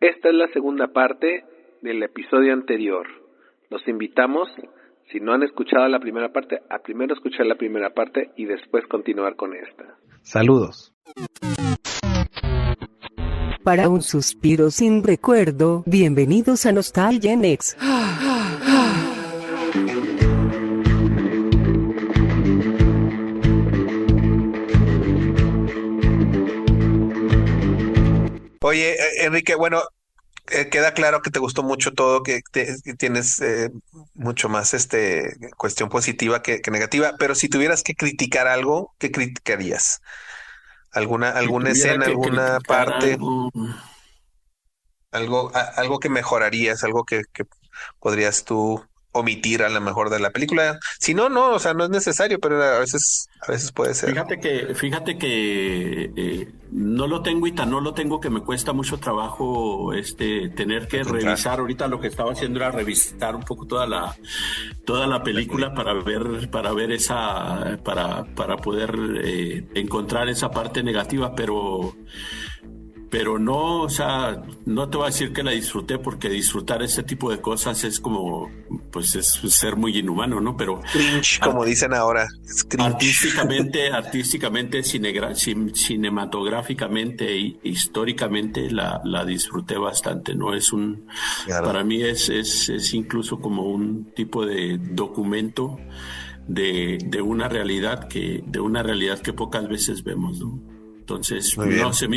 Esta es la segunda parte del episodio anterior. Los invitamos, si no han escuchado la primera parte, a primero escuchar la primera parte y después continuar con esta. Saludos. Para un suspiro sin recuerdo, bienvenidos a Nostalgia Next. Oye, Enrique, bueno, queda claro que te gustó mucho todo, que tienes mucho más cuestión positiva que negativa, pero si tuvieras que criticar algo, ¿qué criticarías? ¿Alguna escena, alguna parte, algo que mejorarías, algo que podrías tú omitir a lo mejor de la película? Si no, o sea, no es necesario, pero a veces puede ser. Fíjate que no lo tengo y tan no lo tengo que me cuesta mucho trabajo tener que revisar. Ahorita lo que estaba haciendo era revisar un poco toda la película para ver esa, para poder encontrar esa parte negativa, pero no, o sea, no te voy a decir que la disfruté, porque disfrutar ese tipo de cosas es como, pues es ser muy inhumano, ¿no? Pero cringe, como dicen ahora, es cringe. Artísticamente, cinematográficamente e históricamente la disfruté bastante, ¿no? Claro. Para mí es incluso como un tipo de documento de una realidad que pocas veces vemos, ¿no? Entonces, se me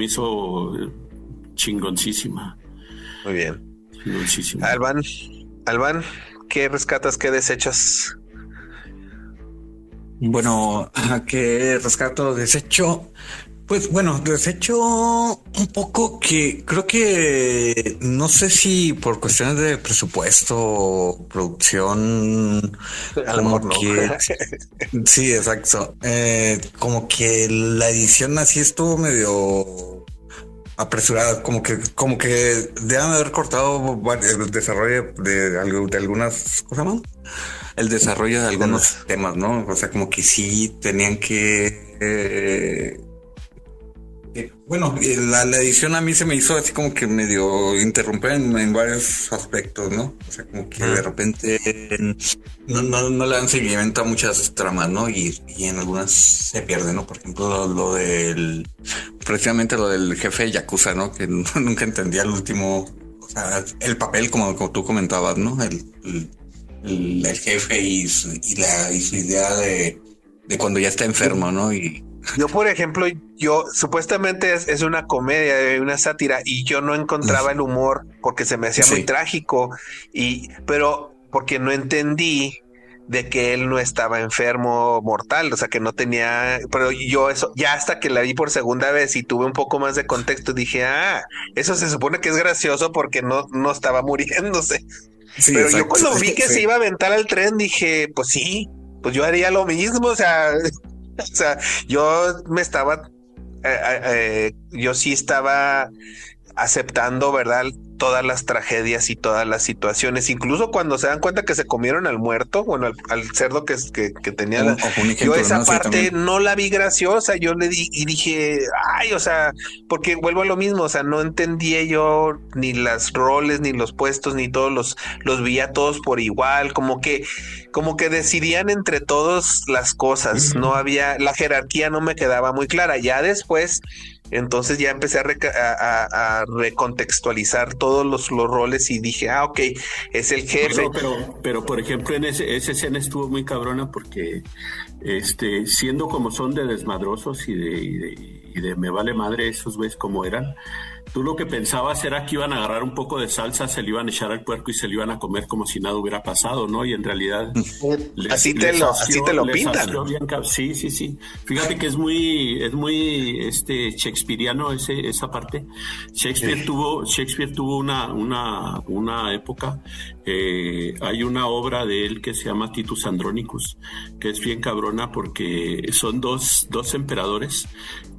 hizo chingoncísima. Muy bien. Chingoncísima. Alban, ¿qué rescatas, qué desechas? Bueno, ¿qué rescato, desecho? Pues bueno, desecho un poco que creo que no sé si por cuestiones de presupuesto, producción, a lo mejor no. Sí, exacto. Como que la edición así estuvo medio apresurada, como que deben haber cortado el desarrollo de algunas cosas, ¿no? El desarrollo de algunos temas, ¿no? O sea, como que sí tenían que bueno, la edición a mí se me hizo así como que medio interrumpir en varios aspectos, ¿no? O sea, como que de repente no le dan seguimiento a muchas tramas, ¿no? Y en algunas se pierde, ¿no? Por ejemplo, precisamente lo del jefe de Yakuza, ¿no? Que nunca entendía el último, o sea, el papel como tú comentabas, ¿no? El jefe y su idea de cuando ya está enfermo, ¿no? Yo, por ejemplo, supuestamente es una comedia, una sátira, y yo no encontraba el humor porque se me hacía muy trágico, pero porque no entendí de que él no estaba enfermo mortal, o sea, que no tenía, pero yo eso, ya hasta que la vi por segunda vez y tuve un poco más de contexto, dije, eso se supone que es gracioso porque no estaba muriéndose. Sí, pero exacto. Yo cuando vi que se iba a aventar al tren, dije, pues sí, pues yo haría lo mismo, o sea, yo sí estaba aceptando, ¿verdad? Todas las tragedias y todas las situaciones, incluso cuando se dan cuenta que se comieron al muerto, bueno, al cerdo que tenía. Yo esa parte no la vi graciosa, yo le di y dije, o sea, porque vuelvo a lo mismo, o sea, no entendía yo ni las roles, ni los puestos, ni todos los vi a todos por igual, como que decidían entre todos las cosas, no había, la jerarquía no me quedaba muy clara. Ya después, entonces ya empecé a recontextualizar todos los roles y dije, ok, es el jefe. Pero por ejemplo, en esa escena estuvo muy cabrona porque siendo como son de desmadrosos y de me vale madre esos güeyes como eran, tú lo que pensabas era que iban a agarrar un poco de salsa, se le iban a echar al puerco y se le iban a comer como si nada hubiera pasado, ¿no? Y en realidad así te lo pintan. Sí. Fíjate que es muy shakespeariano esa parte. Shakespeare tuvo una época hay una obra de él que se llama Titus Andronicus, que es bien cabrona porque son dos emperadores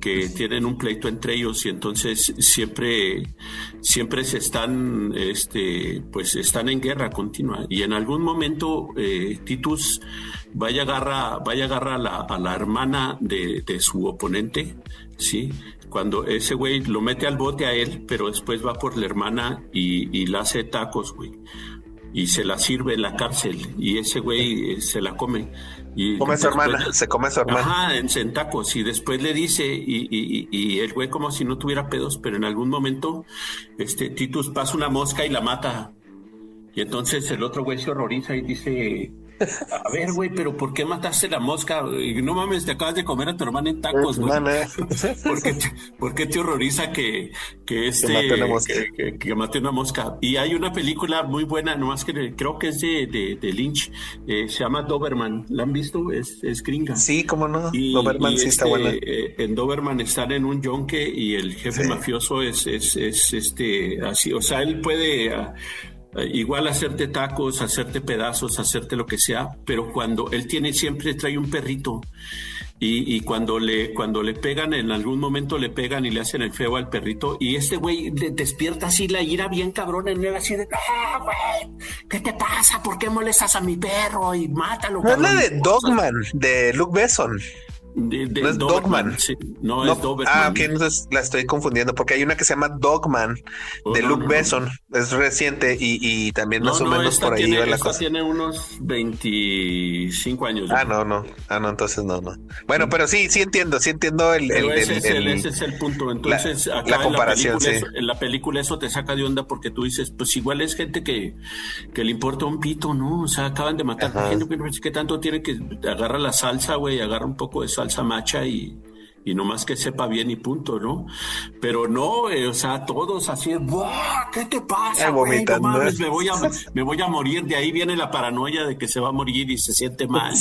que tienen un pleito entre ellos, y entonces siempre se están, pues están en guerra continua, y en algún momento Titus vaya a agarrar a la hermana de su oponente, ¿sí? Cuando ese güey lo mete al bote a él, pero después va por la hermana y la hace tacos, güey, y se la sirve en la cárcel, y ese güey se la come. Y come su hermana, se come a su hermana. Ajá, en tacos, y después le dice, y el güey como si no tuviera pedos, pero en algún momento Titus pasa una mosca y la mata. Y entonces el otro güey se horroriza y dice, a ver, güey, pero ¿por qué mataste la mosca? Y no mames, te acabas de comer a tu hermana en tacos, güey. ¿Por qué te horroriza que mate una mosca? Y hay una película muy buena, nomás que creo que es de Lynch, se llama Doberman. ¿La han visto? Es gringa. Sí, cómo no. Doberman sí está buena. En Doberman están en un yonque y el jefe mafioso es así, o sea, él puede igual hacerte tacos, hacerte pedazos, hacerte lo que sea, pero cuando él siempre trae un perrito, y cuando le pegan, en algún momento le pegan y le hacen el feo al perrito, y este güey le despierta así la ira bien cabrón en él, así de, güey, ¿qué te pasa? ¿Por qué molestas a mi perro? Y mátalo. No es la de Dogman, de Luc Besson. No es Dogman. Sí, no es Doberman. Ah, ok, entonces la estoy confundiendo porque hay una que se llama Dogman de Luc Besson. Es reciente y también más o menos por ahí va la cosa. Tiene unos 25 años. No, entonces no. Bueno, pero sí entiendo ese es el punto. Entonces, acá la comparación, en la película eso te saca de onda porque tú dices, pues igual es gente que le importa un pito, ¿no? O sea, acaban de matar a gente, que tanto tiene que agarrar la salsa, güey, agarra un poco de salsa macha y nomás que sepa bien y punto, ¿no? Pero no, o sea, todos así, ¡buah! ¿Qué te pasa, güey? No mames, me voy a morir. De ahí viene la paranoia de que se va a morir y se siente mal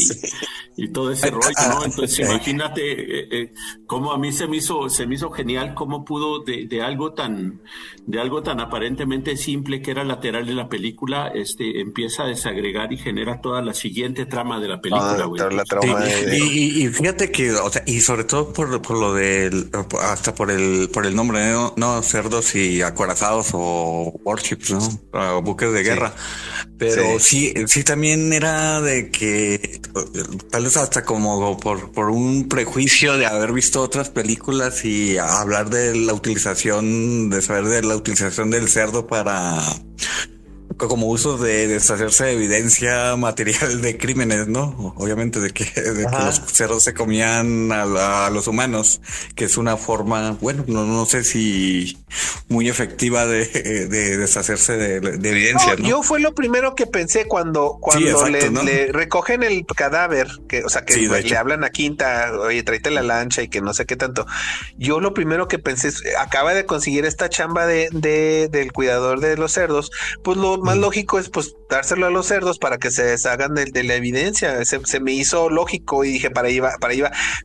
y todo ese rollo, ¿no? Entonces imagínate cómo a mí se me hizo genial cómo pudo de algo tan aparentemente simple que era lateral de la película, empieza a desagregar y genera toda la siguiente trama de la película, güey. Y fíjate que, o sea, y sobre todo por lo del, hasta por el nombre, no cerdos y acorazados o warships, ¿no? O buques de guerra. Pero sí también era de que tal vez hasta como por un prejuicio de haber visto otras películas y hablar de la utilización, de saber de la utilización del cerdo como uso de deshacerse de evidencia material de crímenes, ¿no? Obviamente de que los cerdos se comían a los humanos, que es una forma, bueno, no sé si muy efectiva de deshacerse de evidencia, ¿no? Yo fue lo primero que pensé cuando le recogen el cadáver, que le hablan a Quinta, oye, tráete la lancha y que no sé qué tanto. Yo lo primero que pensé es, acaba de conseguir esta chamba del cuidador de los cerdos, pues lo más lógico es pues dárselo a los cerdos para que se deshagan de la evidencia. Se me hizo lógico y dije para ahí va,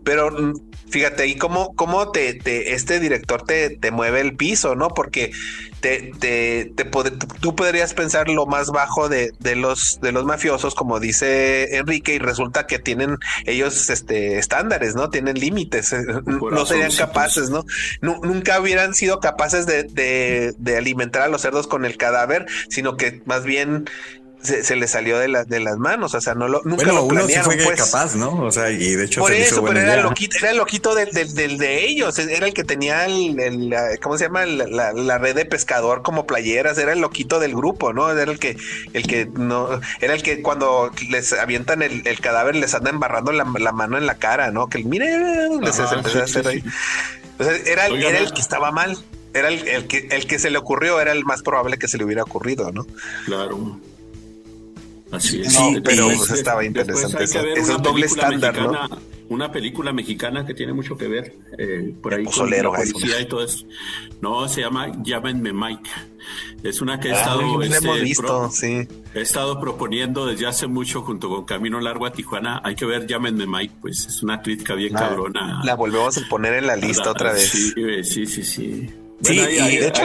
pero fíjate ahí cómo este director te mueve el piso, ¿no? Porque tú podrías pensar lo más bajo de los mafiosos, como dice Enrique, y resulta que tienen ellos estándares, ¿no? Tienen límites, no serían capaces, ¿no? Nunca hubieran sido capaces de alimentar a los cerdos con el cadáver, sino que más bien se le salió de las manos, o sea, nunca lo planearon. Sí fue pues capaz, ¿no? O sea, y de hecho por eso, pero era el loquito del de ellos, era el que tenía ¿cómo se llama? La red de pescador como playeras, era el loquito del grupo, ¿no? Era el que no, era el que cuando les avientan el cadáver les anda embarrando la mano en la cara, ¿no? Que mire, les empezó a hacer ahí. O sea, era el que estaba mal. Era el que se le ocurrió, era el más probable que se le hubiera ocurrido, ¿no? Claro. Así es. Sí, pero pues estaba interesante eso. Es un doble estándar, ¿no? Una película mexicana que tiene mucho que ver por ahí con la policía y todo eso. No, se llama Llámenme Mike. Es una que he estado proponiendo desde hace mucho junto con Camino Largo a Tijuana. Hay que ver Llámenme Mike, pues es una crítica bien cabrona. La volvemos a poner en la lista otra vez. Sí. Sí, y de hecho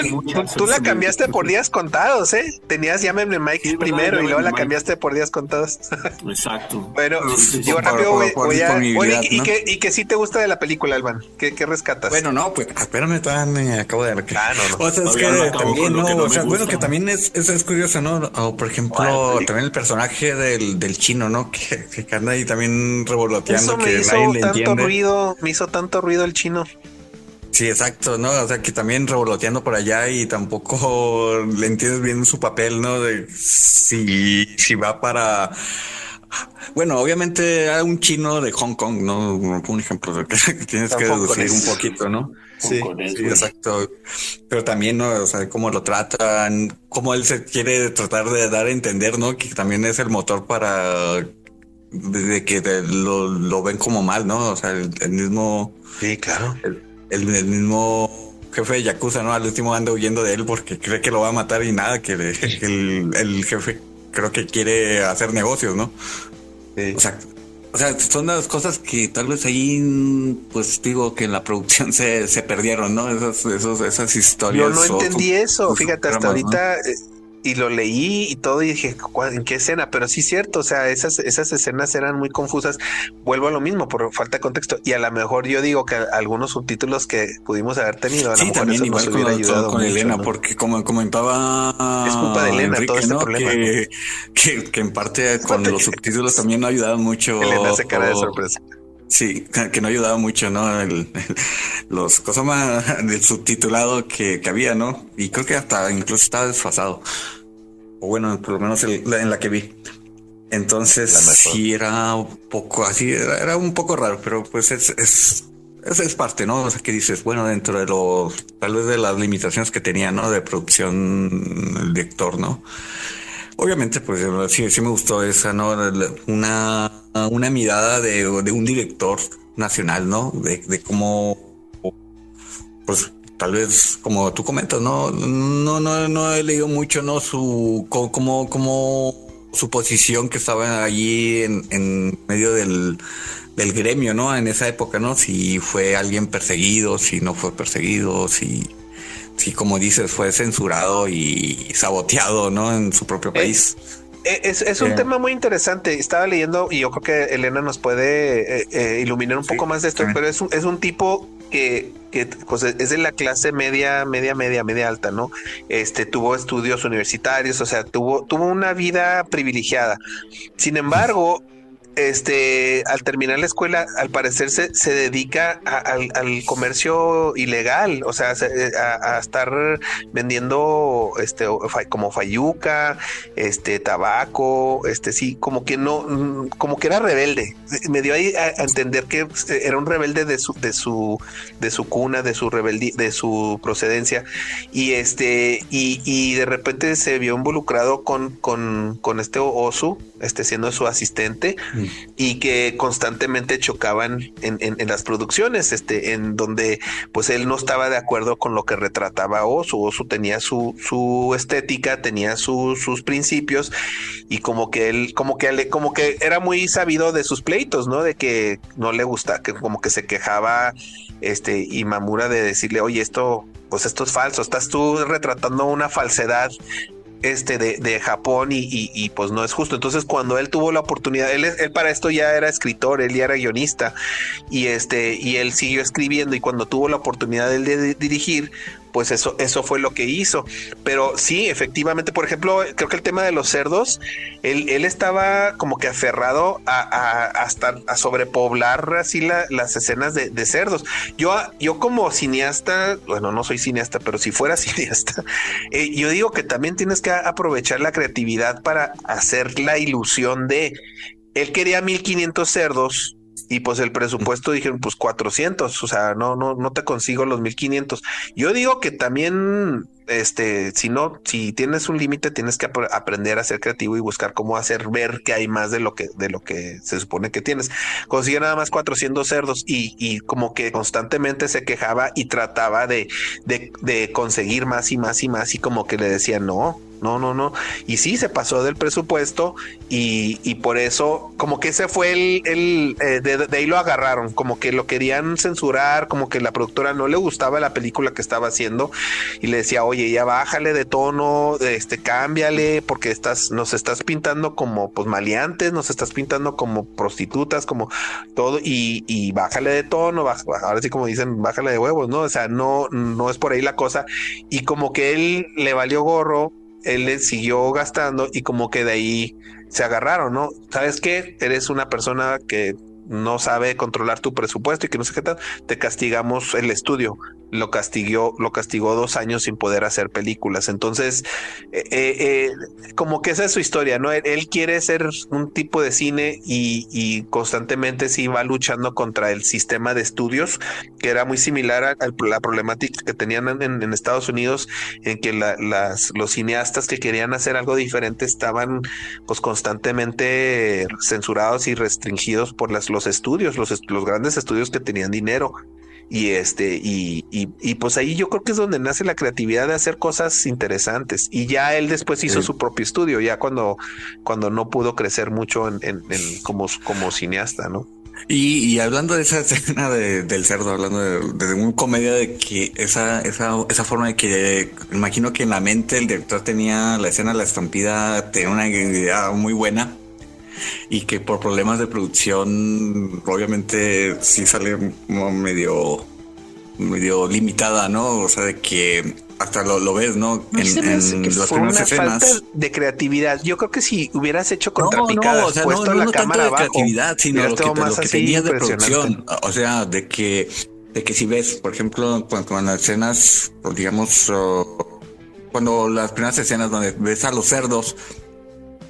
tú la cambiaste por días contados, ¿eh? Tenías Llámenme Mike primero y luego la cambiaste por días contados. Exacto. Bueno, yo rápido voy a... Bueno, ¿y qué sí te gusta de la película, Alban? ¿Qué rescatas? Bueno, no, pues espérame, todavía me acabo de ver que... no. O sea, es que también, ¿no? O sea, bueno, que también es curioso, ¿no? O por ejemplo, también el personaje del chino, ¿no? Que anda ahí también revoloteando, que nadie le entiende. Me hizo tanto ruido el chino. Sí, exacto, ¿no? O sea, que también revoloteando por allá y tampoco le entiendes bien su papel, ¿no? De si va para... Bueno, obviamente era un chino de Hong Kong, ¿no? Un ejemplo de que tienes que deducir un poquito, ¿no? Sí, exacto. Pero también, ¿no? O sea, cómo lo tratan, cómo él se quiere tratar de dar a entender, ¿no? Que también es el motor para... de que lo ven como mal, ¿no? O sea, el mismo... Sí, claro. El mismo jefe de Yakuza, ¿no? Al último anda huyendo de él porque cree que lo va a matar y nada, que el jefe creo que quiere hacer negocios, ¿no? Sí. O sea, son las cosas que tal vez ahí, pues digo que en la producción se perdieron, ¿no? Esas historias. Yo no entendí eso, fíjate, hasta ahorita... ¿no? Y lo leí y todo y dije, ¿en qué escena? Pero sí es cierto, o sea, esas escenas eran muy confusas. Vuelvo a lo mismo, por falta de contexto. Y a lo mejor yo digo que algunos subtítulos que pudimos haber tenido, a lo mejor también eso igual nos hubiera ayudado con mucho, Elena, ¿no? Porque como comentaba... Es culpa de Elena, Enrique, todo este problema. Que en parte con los subtítulos también no ayudaban mucho. Elena hace cara de sorpresa. Sí, que no ayudaba mucho, ¿no? Los cosas más del subtitulado que había, ¿no? Y creo que hasta incluso estaba desfasado. O bueno, por lo menos en la que vi. Entonces sí era un poco así, era un poco raro, pero pues es parte, ¿no? O sea, que dices, bueno, dentro de tal vez de las limitaciones que tenía, ¿no? De producción, el director, ¿no? Obviamente, pues sí me gustó esa, ¿no? Una mirada de un director nacional, ¿no? De cómo, pues, tal vez, como tú comentas, no he leído mucho, ¿no? Como su posición que estaba allí en medio del gremio, ¿no? En esa época, ¿no? Si fue alguien perseguido, si no fue perseguido, si como dices, fue censurado y saboteado, ¿no? En su propio país. Es un tema muy interesante. Estaba leyendo y yo creo que Elena nos puede iluminar un poco más de esto, pero es un tipo que pues es de la clase media alta, ¿no? Tuvo estudios universitarios, o sea, tuvo una vida privilegiada. Sin embargo, al terminar la escuela, al parecer se dedica al comercio ilegal, o sea, a estar vendiendo como fayuca, tabaco, sí, como que no, como que era rebelde. Me dio ahí a entender que era un rebelde de su cuna, de su rebeldía, de su procedencia, y de repente se vio involucrado con este Ozu, siendo su asistente, y que constantemente chocaban en las producciones, en donde pues él no estaba de acuerdo con lo que retrataba Ozu. Ozu tenía su estética, tenía sus principios, y como que era muy sabido de sus pleitos, ¿no? De que no le gusta, que como que se quejaba Imamura de decirle, oye, esto es falso, estás tú retratando una falsedad de Japón y pues no es justo. Entonces cuando él tuvo la oportunidad, él para esto ya era escritor, él ya era guionista, y él siguió escribiendo, y cuando tuvo la oportunidad de dirigir, pues eso fue lo que hizo. Pero sí, efectivamente, por ejemplo, creo que el tema de los cerdos, él estaba como que aferrado a sobrepoblar así las escenas de cerdos. Yo como cineasta, bueno, no soy cineasta, pero si fuera cineasta, yo digo que también tienes que aprovechar la creatividad para hacer la ilusión de... Él quería 1500 cerdos, y pues el presupuesto dijeron pues 400, o sea, no te consigo los 1500. Yo digo que también, si tienes un límite, tienes que aprender a ser creativo y buscar cómo hacer ver que hay más de lo que se supone que tienes. Consigue nada más 400 cerdos y como que constantemente se quejaba y trataba de conseguir más y más y más, y como que le decían, no, no. Y sí, se pasó del presupuesto y por eso, como que ese fue de ahí lo agarraron, como que lo querían censurar, como que la productora no le gustaba la película que estaba haciendo y le decía, oye, ya bájale de tono, cámbiale, porque nos estás pintando como pues maleantes, nos estás pintando como prostitutas, como todo, y bájale de tono, ahora sí como dicen, bájale de huevos, ¿no? O sea, no es por ahí la cosa. Y como que él le valió gorro, él le siguió gastando y como que de ahí se agarraron, ¿no? ¿Sabes qué? Eres una persona que no sabe controlar tu presupuesto y que no sé qué tal, te castigamos el estudio. Lo castigó 2 años sin poder hacer películas. Entonces, como que esa es su historia, ¿no? Él quiere ser un tipo de cine y constantemente sí va luchando contra el sistema de estudios, que era muy similar a la problemática que tenían en Estados Unidos, en que los cineastas que querían hacer algo diferente estaban pues constantemente censurados y restringidos por los estudios, los grandes estudios que tenían dinero. Y pues ahí yo creo que es donde nace la creatividad de hacer cosas interesantes. Y ya él después hizo su propio estudio, ya cuando no pudo crecer mucho como cineasta, ¿no? Y hablando de esa escena del cerdo, hablando de una comedia, de que esa forma de que imagino que en la mente el director tenía la escena de la estampida, tenía una idea muy buena. Y que por problemas de producción, obviamente sí sale medio limitada, ¿no? O sea, de que hasta lo ves, ¿no? En las fue una escenas. Falta de creatividad. Yo creo que si hubieras hecho contrapicadas, o sea, puesto la cámara abajo, de creatividad, sino lo que tenías de producción. O sea, de que si ves, por ejemplo, cuando las escenas, digamos, cuando las primeras escenas donde ves a los cerdos,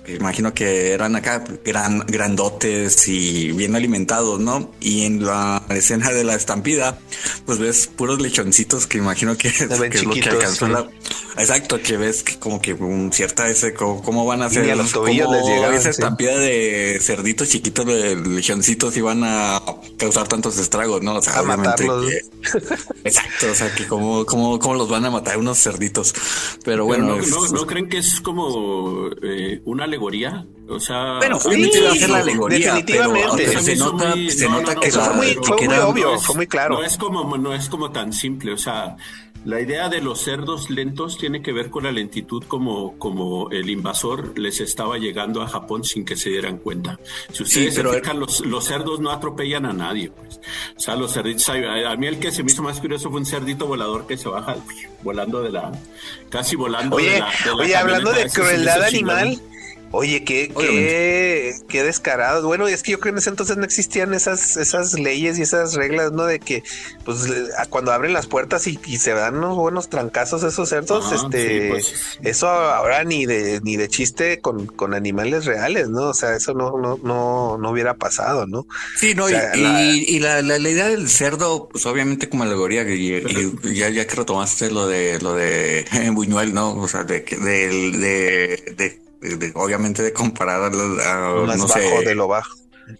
imagino que eran acá grandotes y bien alimentados, ¿no? Y en la escena de la estampida, pues ves puros lechoncitos que imagino que es lo que alcanzó exacto, que ves que como que un cierta cómo van a hacer y a los tobillos les llegaban, esa estampida de cerditos chiquitos, de lechoncitos, iban a causar tantos estragos, ¿no? O sea, a matarlos. Exacto, o sea, que cómo los van a matar unos cerditos. Pero bueno, ¿no creen que es como una alegoría? O sea, bueno, obviamente va a ser la alegoría, definitivamente. Pero se nota que eso fue muy obvio, fue muy claro. No es como tan simple, o sea, la idea de los cerdos lentos tiene que ver con la lentitud como el invasor les estaba llegando a Japón sin que se dieran cuenta. Si ustedes se fijan, los cerdos no atropellan a nadie, pues. O sea, los cerditos, a mí el que se me hizo más curioso fue un cerdito volador que se baja volando casi volando de la hablando de crueldad animal. Oye, qué descarados. Bueno, es que yo creo que en ese entonces no existían esas leyes y esas reglas, ¿no? De que, pues, cuando abren las puertas y se dan unos buenos trancazos esos cerdos, sí, pues. Eso ahora ni de chiste con animales reales, ¿no? O sea, eso no hubiera pasado, ¿no? Sí, no, o sea, y la idea del cerdo, pues, obviamente como alegoría, y ya que retomaste lo de Buñuel, ¿no? O sea, obviamente de comparar a más no bajo sé, de lo bajo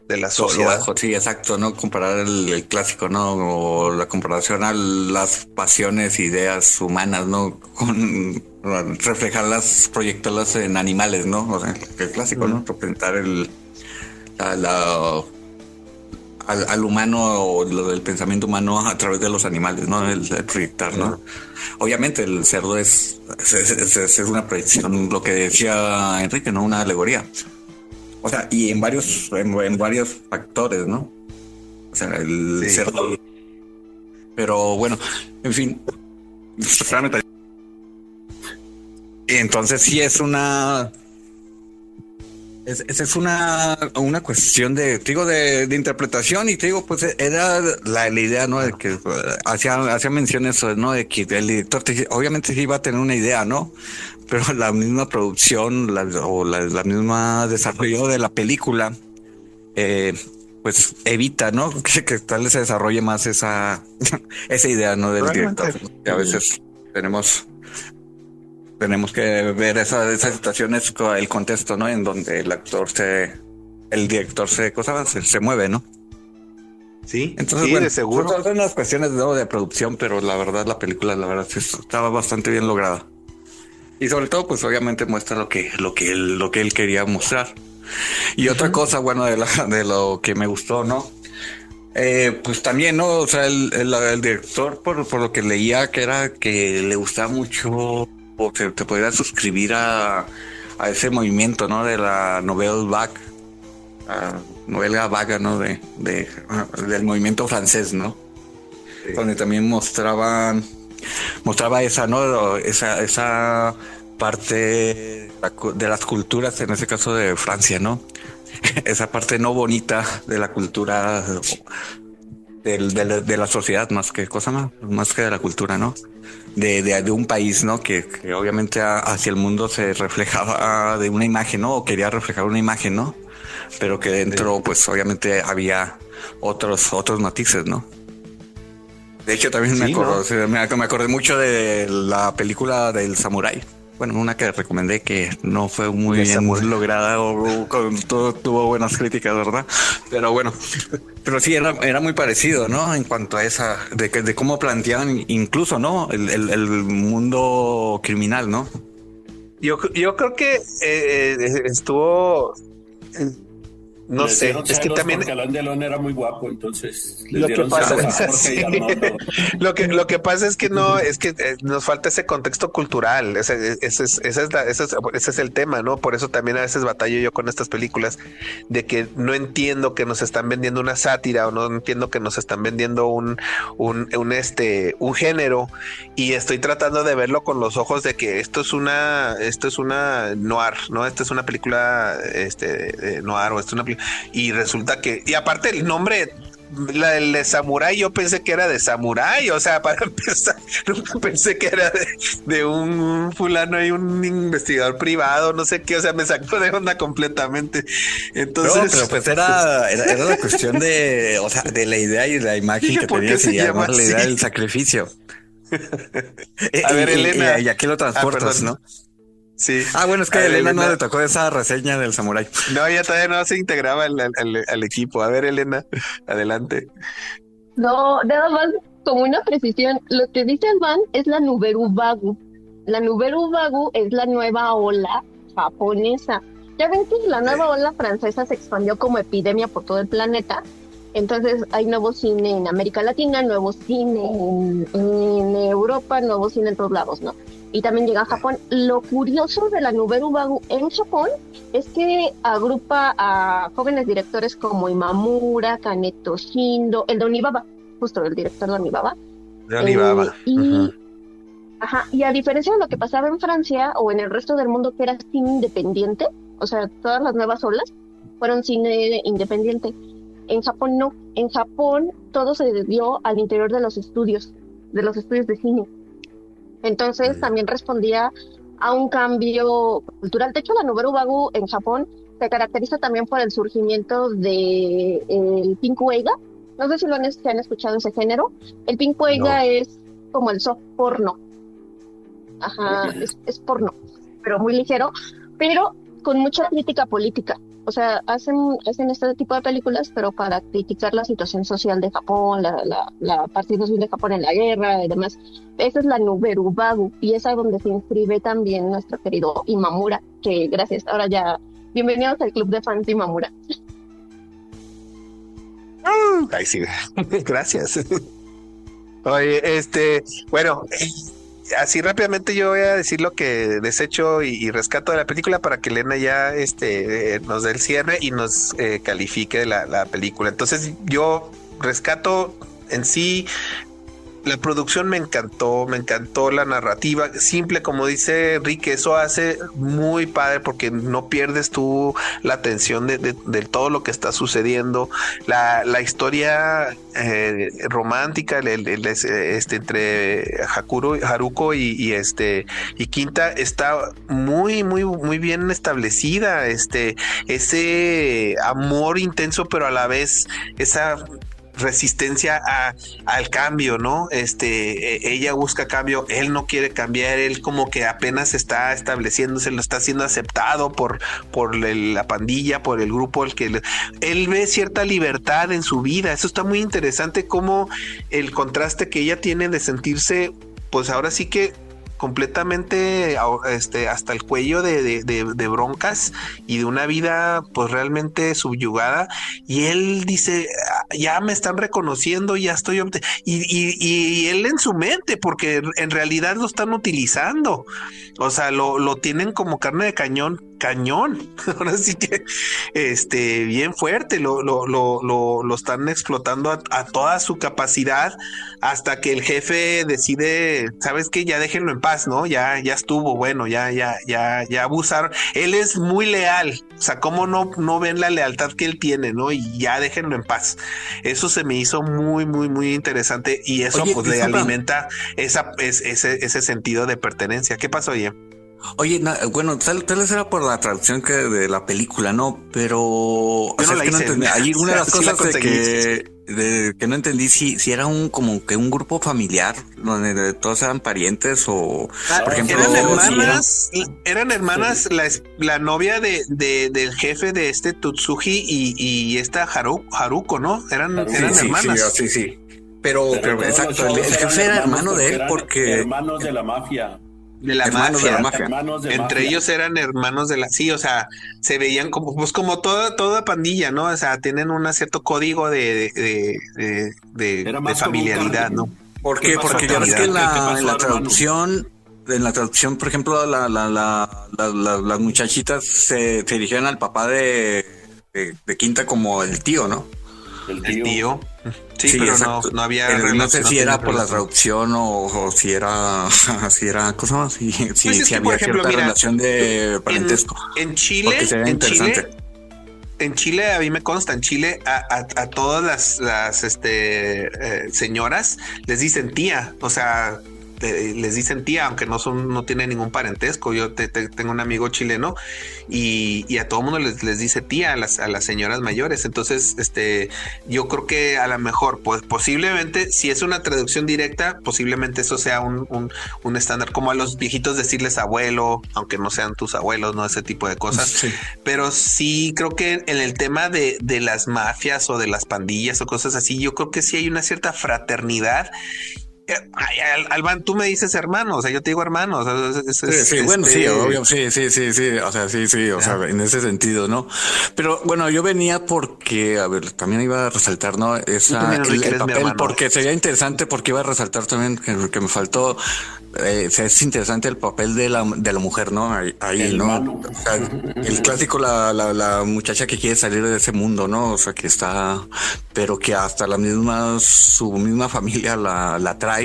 de la sociedad. Bajo, sí, exacto, no comparar el clásico, no, o la comparación a las pasiones, ideas humanas, no, con reflejarlas, proyectarlas en animales, no, o sea, el clásico, ¿no? Representar al humano o lo del pensamiento humano a través de los animales, ¿no? El proyectar, ¿no? Obviamente el cerdo es una proyección, lo que decía Enrique, ¿no? Una alegoría. O sea, y en varios factores, ¿no? O sea, el cerdo. Pero bueno, en fin. Entonces sí es una... Esa es una cuestión de interpretación, y te digo, pues era la idea, ¿no? De que hacía mención eso, ¿no? De que el director obviamente sí iba a tener una idea, ¿no? Pero la misma producción la misma desarrollo de la película, pues evita, ¿no? Que tal vez se desarrolle más esa idea, ¿no? Del director. Que a veces tenemos que ver esas situaciones, el contexto, ¿no? En donde el director se mueve, ¿no? Sí, entonces, sí, bueno, de seguro. Son unas cuestiones de producción, pero la verdad la película, sí estaba bastante bien lograda. Y sobre todo, pues obviamente muestra lo que él quería mostrar. Y otra cosa, bueno, de lo que me gustó, ¿no? Pues también, ¿no? O sea, el director, por lo que leía, que era que le gustaba mucho, o que te podías suscribir a ese movimiento, ¿no? De la Nouvelle Vague, novela vaga, ¿no? Del movimiento francés, ¿no? Sí. Donde también mostraba esa, ¿no? Esa parte de las culturas, en ese caso de Francia, ¿no? Esa parte no bonita de la cultura de la sociedad, más que de la cultura, ¿no? De un país, ¿no? Que obviamente hacia el mundo se reflejaba de una imagen, ¿no? O quería reflejar una imagen, ¿no? Pero que dentro, pues obviamente había otros matices, ¿no? De hecho, también me acordé mucho de la película del Samurái. Bueno, una que recomendé que no fue muy bien lograda o tuvo buenas críticas, ¿verdad? Pero bueno, pero sí era muy parecido, ¿no? En cuanto a esa, de cómo planteaban incluso, ¿no? El mundo criminal, ¿no? Yo creo que estuvo... No sé, es que también Alain Delon era muy guapo, entonces lo que pasa es que no, es que nos falta ese contexto cultural, ese es el tema, ¿no? Por eso también a veces batallo yo con estas películas, de que no entiendo que nos están vendiendo una sátira, o no entiendo que nos están vendiendo un género, y estoy tratando de verlo con los ojos de que esto es una noir, ¿no? Esta es una película noir, o esto es una película. Y resulta que, y aparte el nombre, el de samurái, yo pensé que era de samurái, o sea, para empezar, nunca pensé que era de un fulano y un investigador privado, no sé qué, o sea, me sacó de onda completamente. Entonces, no, pero pues era la cuestión de, o sea, de la idea y la imagen que tenías, y además la idea del sacrificio. A ver, Elena. Y aquí lo transportas, ¿no? Sí. Bueno, es que a Elena no le tocó esa reseña del Samurái. No, ella todavía no se integraba al equipo. A ver, Elena, adelante. No, nada más como una precisión. Lo que dice Van es la Nouvelle Vague. La Nouvelle Vague es la nueva ola japonesa. Ya ven que la nueva ola francesa se expandió como epidemia por todo el planeta. Entonces hay nuevo cine en América Latina, nuevo cine en Europa, nuevo cine en todos lados, ¿no? Y también llega a Japón. Lo curioso de la Nouvelle Vague en Japón es que agrupa a jóvenes directores como Imamura, Kaneto Shindo, el de Onibaba, justo el director de Onibaba. Y a diferencia de lo que pasaba en Francia o en el resto del mundo, que era cine independiente, o sea, todas las nuevas olas fueron cine independiente. En Japón no. En Japón todo se dio al interior de los estudios de cine. Entonces también respondía a un cambio cultural. De hecho, la Nouvelle Vague en Japón se caracteriza también por el surgimiento de el Pink-Weiga. No sé si se han escuchado ese género. El Pink-Weiga es como el soft porno. Ajá, es porno, pero muy ligero, pero con mucha crítica política. O sea, hacen este tipo de películas, pero para criticar la situación social de Japón, la participación de Japón en la guerra y demás. Esa es la Nouvelle Vague, y es a donde se inscribe también nuestro querido Imamura, que gracias, ahora ya, bienvenidos al club de fans de Imamura. Ay, sí, gracias. Oye, bueno, así rápidamente yo voy a decir lo que desecho y rescato de la película para que Elena ya nos dé el cierre y nos califique la película. Entonces yo rescato en sí. La producción me encantó la narrativa, simple como dice Enrique, eso hace muy padre porque no pierdes tú la atención de todo lo que está sucediendo, la historia romántica entre Haruko y Quinta está muy muy muy bien establecida, ese amor intenso, pero a la vez esa resistencia al cambio, ¿no? Ella busca cambio, él no quiere cambiar, él como que apenas está estableciéndose, lo está siendo aceptado por la pandilla, por el grupo, él ve cierta libertad en su vida. Eso está muy interesante, como el contraste que ella tiene de sentirse, pues ahora sí que completamente hasta el cuello de broncas y de una vida pues realmente subyugada, y él dice, ya me están reconociendo, ya estoy y él en su mente, porque en realidad lo están utilizando, o sea, lo tienen como carne de cañón. Ahora sí que bien fuerte, lo están explotando a toda su capacidad, hasta que el jefe decide, ¿sabes qué? Ya déjenlo en paz, ¿no? Ya estuvo, bueno, ya abusaron. Él es muy leal, o sea, ¿cómo no ven la lealtad que él tiene, ¿no? Y ya déjenlo en paz. Eso se me hizo muy, muy, muy interesante, y eso pues le alimenta ese sentido de pertenencia. ¿Qué pasó, oye? Oye, bueno, tal vez era por la traducción de la película, ¿no? Pero yo no la hice. Hay una de las cosas que no entendí si era como que un grupo familiar donde todos eran parientes, o por ejemplo eran hermanas la novia del jefe de Tutsuji y esta Haruko, ¿no? Eran hermanas. Sí. Pero exacto, el jefe era hermano de él porque hermanos de la mafia. De la mafia. Entre ellos eran hermanos de la... Sí, o sea, se veían como toda pandilla, ¿no? O sea, tienen un cierto código de familiaridad, ¿no? ¿Por qué? Porque ya ves que en la traducción, por ejemplo, las muchachitas se dirigían al papá de Quinta como el tío, ¿no? El tío. Sí, pero no había relación. No sé si era por la traducción o si era cosa más. Si había, por ejemplo, cierta relación de parentesco. En Chile, a mí me consta, en Chile a todas las señoras les dicen tía, o sea, les dicen tía, aunque no tienen ningún parentesco. Yo tengo un amigo chileno y a todo mundo les dice tía a las señoras mayores. Entonces, yo creo que a lo mejor, pues posiblemente, si es una traducción directa, posiblemente eso sea un estándar, como a los viejitos decirles abuelo, aunque no sean tus abuelos, ¿no? Ese tipo de cosas. Sí. Pero sí creo que en el tema de las mafias o de las pandillas o cosas así, yo creo que sí hay una cierta fraternidad. Alban, tú me dices hermano, o sea, yo te digo hermano. O sea, sí, bueno, sí, obvio, sí, o sea, sí, o sea, en ese sentido, ¿no? Pero bueno, yo venía porque, a ver, también iba a resaltar, ¿no? El papel, porque sería interesante, porque iba a resaltar también que me faltó. Es interesante el papel de la mujer, ¿no? Ahí, ¿no? O sea, el clásico, la muchacha que quiere salir de ese mundo, ¿no? O sea, que está, pero que hasta su misma familia la trae,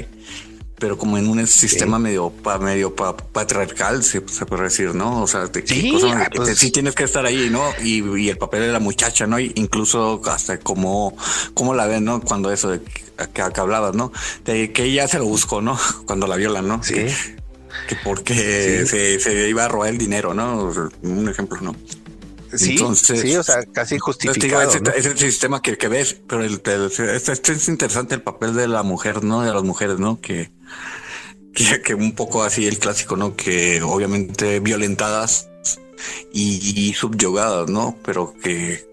pero como en un sistema medio patriarcal, se puede decir, ¿no? O sea, sí tienes que estar ahí, ¿no? Y el papel de la muchacha, ¿no? Incluso hasta cómo la ven, ¿no? Cuando eso de que hablabas, ¿no? De que ella se lo buscó, ¿no? Cuando la violan, ¿no? Sí. Que porque se iba a robar el dinero, ¿no? Un ejemplo, ¿no? Sí, entonces, sí, o sea, casi justificado. Es el sistema que ves, pero es interesante el papel de la mujer, ¿no? De las mujeres, ¿no? Que un poco así el clásico, ¿no? Que obviamente violentadas y subyugadas, ¿no? Pero que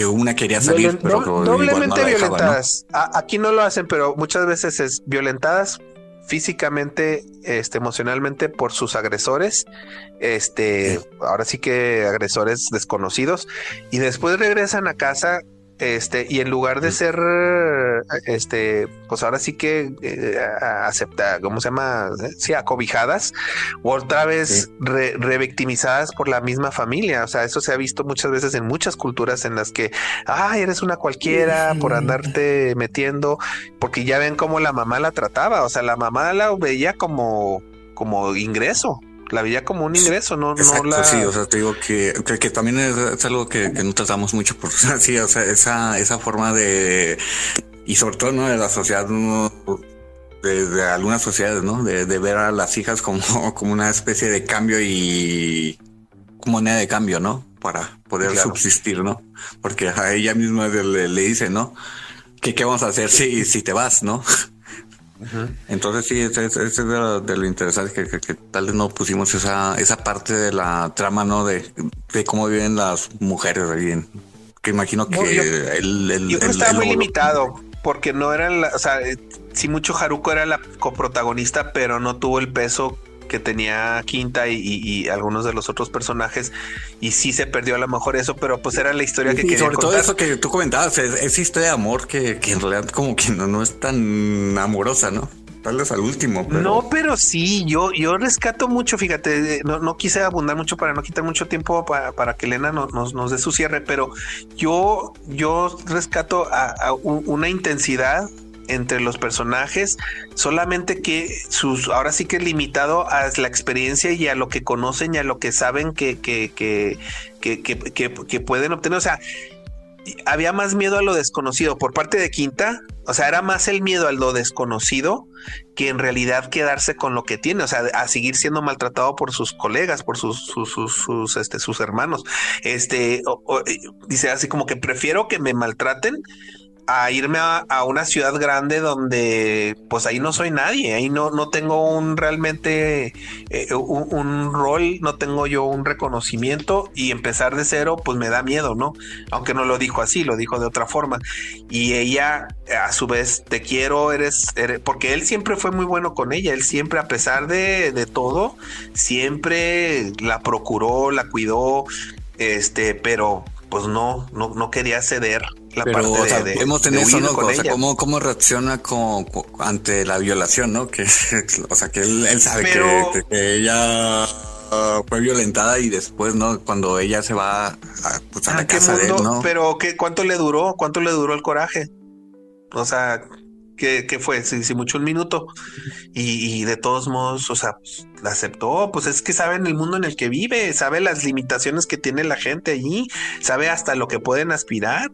una quería salir, pero doblemente no violentadas. ¿No? Aquí no lo hacen, pero muchas veces es violentadas físicamente, emocionalmente por sus agresores, ahora sí que agresores desconocidos, y después regresan a casa, y en lugar de ser, pues ahora sí que acepta, ¿cómo se llama? Sí, acobijadas, otra vez revictimizadas por la misma familia. O sea, eso se ha visto muchas veces en muchas culturas en las que, eres una cualquiera por andarte metiendo, porque ya ven cómo la mamá la trataba. O sea, la mamá la veía como ingreso. La veía como un ingreso, Exacto, no la... Sí, o sea, te digo que también es algo que no tratamos mucho, por sí, o sea, esa forma de, y sobre todo, ¿no? De la sociedad, ¿no? De algunas sociedades, ¿no? De ver a las hijas como una especie de cambio y como moneda de cambio, ¿no? Para poder subsistir, ¿no? Porque a ella misma le dice, ¿no? ¿Qué vamos a hacer si te vas, ¿no? Uh-huh. Entonces sí, es de lo interesante que tal vez no pusimos esa parte de la trama, ¿no? De cómo viven las mujeres ahí, que imagino que yo creo que está muy limitado. porque no eran, o sea, sí mucho Haruko era la coprotagonista, pero no tuvo el peso que tenía Quinta y algunos de los otros personajes, y sí se perdió a lo mejor eso, pero pues era la historia que quería sobre contar. todo eso que tú comentabas, esa historia de amor que en realidad como que no es tan amorosa, ¿no? Tal vez al último. Pero... No, pero sí, yo rescato mucho, fíjate, no quise abundar mucho para no quitar mucho tiempo para que Elena nos dé su cierre, pero yo rescato a una intensidad entre los personajes, solamente que ahora sí que es limitado a la experiencia y a lo que conocen y a lo que saben que pueden obtener. O sea, había más miedo a lo desconocido por parte de Quinta. O sea, era más el miedo a lo desconocido que en realidad quedarse con lo que tiene, o sea, a seguir siendo maltratado por sus colegas, por sus hermanos. Dice así como que prefiero que me maltraten a irme a una ciudad grande donde pues ahí no soy nadie, ahí no tengo realmente un rol, no tengo yo un reconocimiento, y empezar de cero pues me da miedo, ¿no? Aunque no lo dijo así, lo dijo de otra forma. Y ella a su vez, te quiero, eres, porque él siempre fue muy bueno con ella, él siempre, a pesar de todo, siempre la procuró, la cuidó, pero pues no quería ceder la parte o sea, de vemos en eso, ¿no? O sea, ella. ¿Cómo reacciona ante la violación, ¿no? Que, o sea, que él sabe que ella fue violentada, y después, ¿no? Cuando ella se va a la casa de él, ¿no? Pero ¿cuánto le duró? ¿Cuánto le duró el coraje? O sea, ¿qué fue? Si mucho, un minuto. Y de todos modos, o sea, pues, la aceptó. Pues es que sabe en el mundo en el que vive, sabe las limitaciones que tiene la gente allí, sabe hasta lo que pueden aspirar.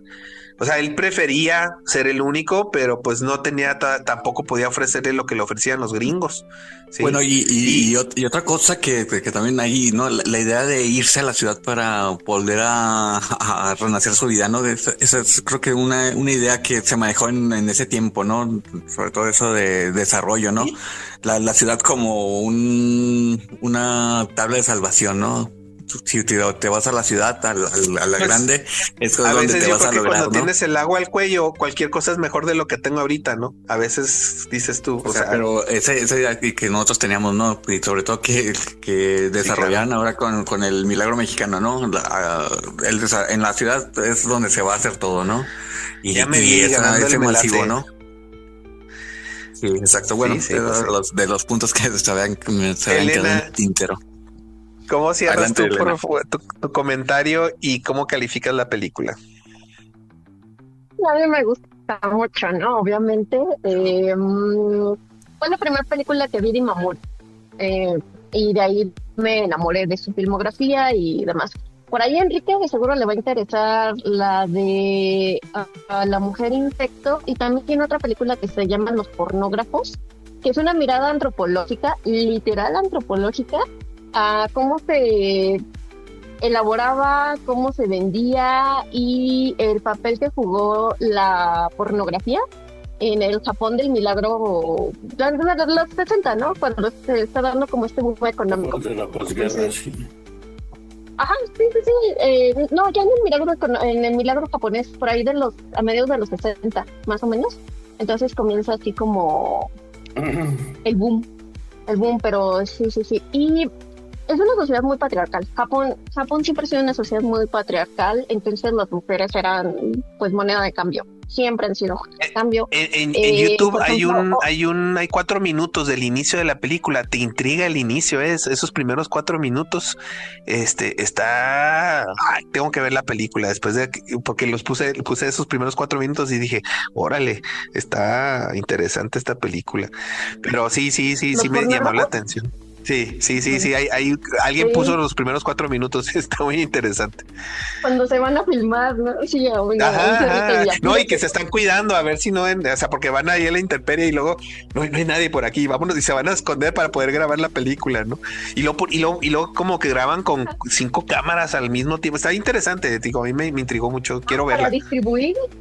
O sea, él prefería ser el único, pero pues no tenía, tampoco podía ofrecerle lo que le ofrecían los gringos. ¿Sí? Bueno, y otra cosa que también hay, ¿no? La idea de irse a la ciudad para volver a renacer su vida, ¿no? Esa es, creo que una idea que se manejó en ese tiempo, ¿no? Sobre todo eso de desarrollo, ¿no? ¿Sí? La ciudad como una tabla de salvación, ¿no? Si te vas a la ciudad, a la grande, es donde te vas a lograr, cuando, ¿no? Tienes el agua al cuello, cualquier cosa es mejor de lo que tengo ahorita, ¿no? A veces dices tú, o sea, pero esa idea que nosotros teníamos, ¿no? Y sobre todo que desarrollan, sí, claro, ahora con el milagro mexicano, ¿no? En la ciudad es donde se va a hacer todo, ¿no? Y ya me vi ese masivo, ¿no? Sí, exacto. Bueno, sí, de los puntos que se habían quedado en el tintero. ¿Cómo cierras tú tu comentario y cómo calificas la película? A mí me gusta mucho, ¿no? Obviamente. Fue la primera película que vi de Imamura. Y de ahí me enamoré de su filmografía y demás. Por ahí a Enrique de seguro le va a interesar la de La Mujer Insecto, y también tiene otra película que se llama Los Pornógrafos, que es una mirada antropológica, literal antropológica, a cómo se elaboraba, cómo se vendía y el papel que jugó la pornografía en el Japón del milagro de los 60, ¿no? Cuando se está dando como este boom económico. De la posguerra, sí. Ajá, sí. No, ya en el milagro japonés, por ahí a mediados de los 60, más o menos. Entonces comienza así como el boom, pero sí. Y es una sociedad muy patriarcal. Japón siempre ha sido una sociedad muy patriarcal, entonces las mujeres eran pues moneda de cambio. Siempre han sido moneda de cambio. En YouTube hay 4 minutos del inicio de la película. Te intriga el inicio, esos primeros 4 minutos. Tengo que ver la película después porque puse esos primeros 4 minutos y dije, órale, está interesante esta película. Pero sí me llamó la atención. Sí. Alguien puso los primeros 4 minutos. Está muy interesante. Cuando se van a filmar, ¿no? Sí, no, y que se están cuidando a ver si no, o sea, porque van ahí a la intemperie y luego no hay nadie por aquí. Vámonos, y se van a esconder para poder grabar la película, ¿no? Y luego como que graban con 5 cámaras al mismo tiempo. Está interesante, digo, a mí me intrigó mucho. Quiero verla.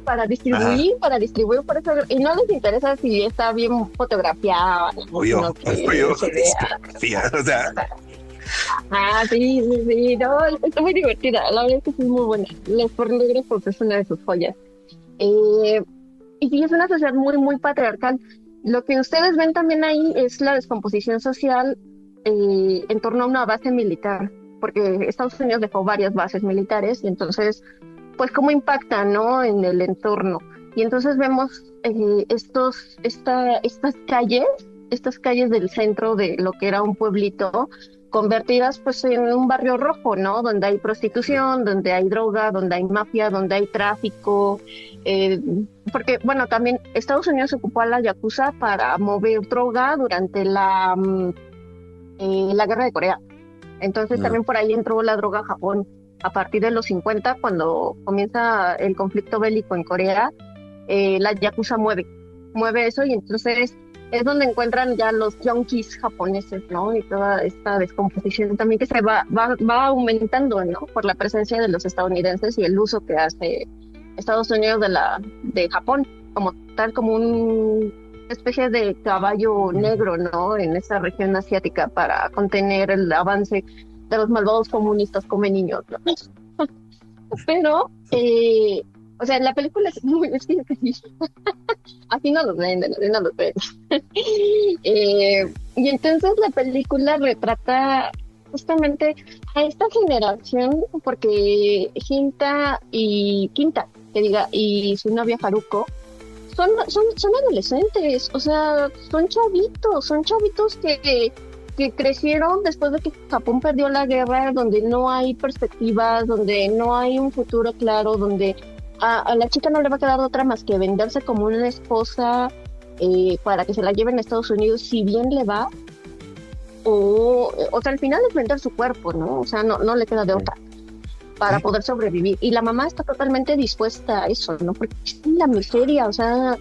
Para distribuir, por eso. Y no les interesa si está bien fotografiada. Obvio. O sea. Sí, no, está muy divertida, la verdad es que es muy buena. Los Pornógrafos es una de sus joyas. Y sí, es una sociedad muy, muy patriarcal. Lo que ustedes ven también ahí es la descomposición social en torno a una base militar, porque Estados Unidos dejó varias bases militares y entonces, pues cómo impacta, ¿no?, en el entorno. Y entonces vemos estas calles del centro de lo que era un pueblito, convertidas pues en un barrio rojo, ¿no? Donde hay prostitución, donde hay droga, donde hay mafia, donde hay tráfico, porque bueno, también Estados Unidos ocupó a la Yakuza para mover droga durante la guerra de Corea. Entonces también por ahí entró la droga a Japón. A partir de los 50, cuando comienza el conflicto bélico en Corea, la Yakuza mueve eso, y entonces es donde encuentran ya los yonkis japoneses, ¿no? Y toda esta descomposición también que se va aumentando, ¿no? Por la presencia de los estadounidenses y el uso que hace Estados Unidos de Japón, como tal, como una especie de caballo negro, ¿no? En esa región asiática para contener el avance de los malvados comunistas come niños, ¿no? Pero, o sea, la película es muy... Así no los venden, así no los venden. Y entonces la película retrata justamente a esta generación, porque Hinta, y su novia Haruko son adolescentes, o sea, son chavitos que crecieron después de que Japón perdió la guerra, donde no hay perspectivas, donde no hay un futuro claro, donde a la chica no le va a quedar otra más que venderse como una esposa para que se la lleven a Estados Unidos, si bien le va, o sea, al final es vender su cuerpo, ¿no? O sea, no le queda de otra para poder sobrevivir. Y la mamá está totalmente dispuesta a eso, ¿no? Porque es la miseria, o sea,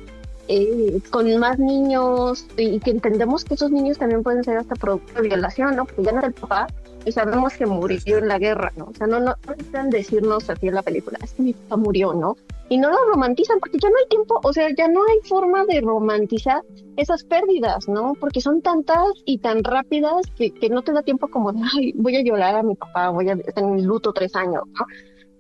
con más niños, y que entendemos que esos niños también pueden ser hasta producto de violación, ¿no? Porque ya no es el papá, y sabemos que murió en la guerra, ¿no? O sea, no necesitan decirnos así en la película, es que mi papá murió, ¿no? Y no lo romantizan, porque ya no hay tiempo, o sea, ya no hay forma de romantizar esas pérdidas, ¿no? Porque son tantas y tan rápidas que no te da tiempo como de, ay, voy a llorar a mi papá, voy a estar en luto 3 años, ¿no?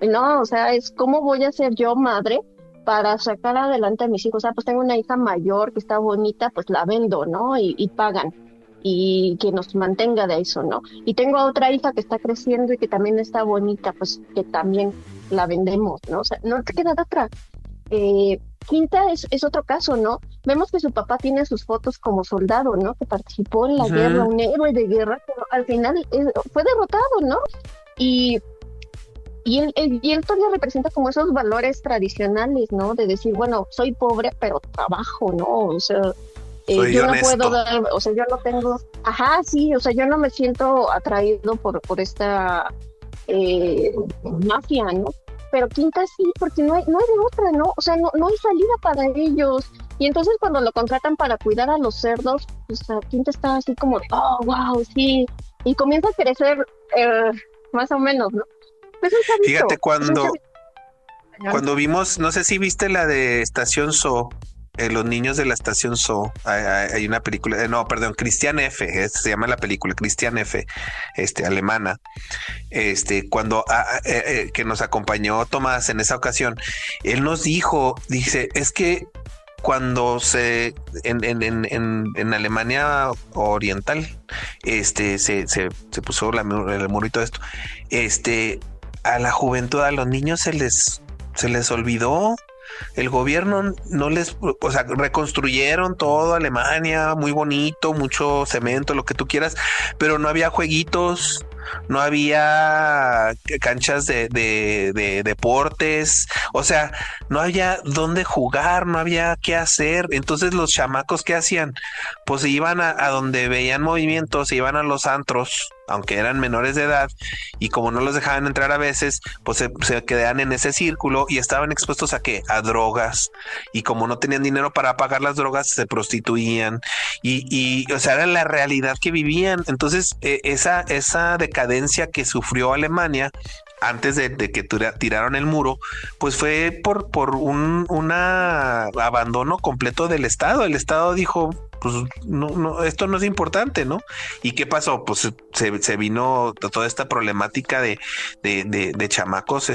No, o sea, es cómo voy a ser yo madre para sacar adelante a mis hijos. O sea, pues tengo una hija mayor que está bonita, pues la vendo, ¿no? Y pagan, y que nos mantenga de eso, ¿no? Y tengo a otra hija que está creciendo y que también está bonita, pues que también la vendemos, ¿no? O sea, no te queda de otra. Quinta es otro caso, ¿no? Vemos que su papá tiene sus fotos como soldado, ¿no? Que participó en la guerra, un héroe de guerra, pero al final fue derrotado, ¿no? Y él todavía representa como esos valores tradicionales, ¿no? De decir, bueno, soy pobre, pero trabajo, ¿no? O sea, yo no puedo dar, o sea, yo no tengo, sí, o sea, yo no me siento atraído por esta mafia, ¿no? Pero Quinta sí, porque no hay de otra, ¿no? O sea, no hay salida para ellos. Y entonces cuando lo contratan para cuidar a los cerdos, pues Quinta está así como, oh, wow, sí. Y comienza a crecer más o menos, ¿no? Pues fíjate, cuando vimos, no sé si viste la de Estación Zoo, los niños de la Estación Zoo, hay una película, Christian F, se llama la película, Christian F, alemana, cuando que nos acompañó Tomás en esa ocasión, él nos dice, es que cuando en Alemania Oriental, se puso el muro y todo esto, a la juventud, a los niños se les olvidó. El gobierno no les, o sea, reconstruyeron todo Alemania, muy bonito, mucho cemento, lo que tú quieras, pero no había jueguitos, no había canchas de deportes, o sea, no había dónde jugar, no había qué hacer. Entonces los chamacos, ¿qué hacían? Pues se iban a donde veían movimientos, se iban a los antros, aunque eran menores de edad, y como no los dejaban entrar a veces, pues se quedaban en ese círculo y estaban expuestos a ¿qué? A drogas, y como no tenían dinero para pagar las drogas, se prostituían, y o sea, era la realidad que vivían. Entonces esa decadencia que sufrió Alemania antes de que tiraron el muro, pues fue por un abandono completo del Estado. El Estado dijo, pues no, esto no es importante, ¿no? ¿Y qué pasó? Pues se vino toda esta problemática de chamacos,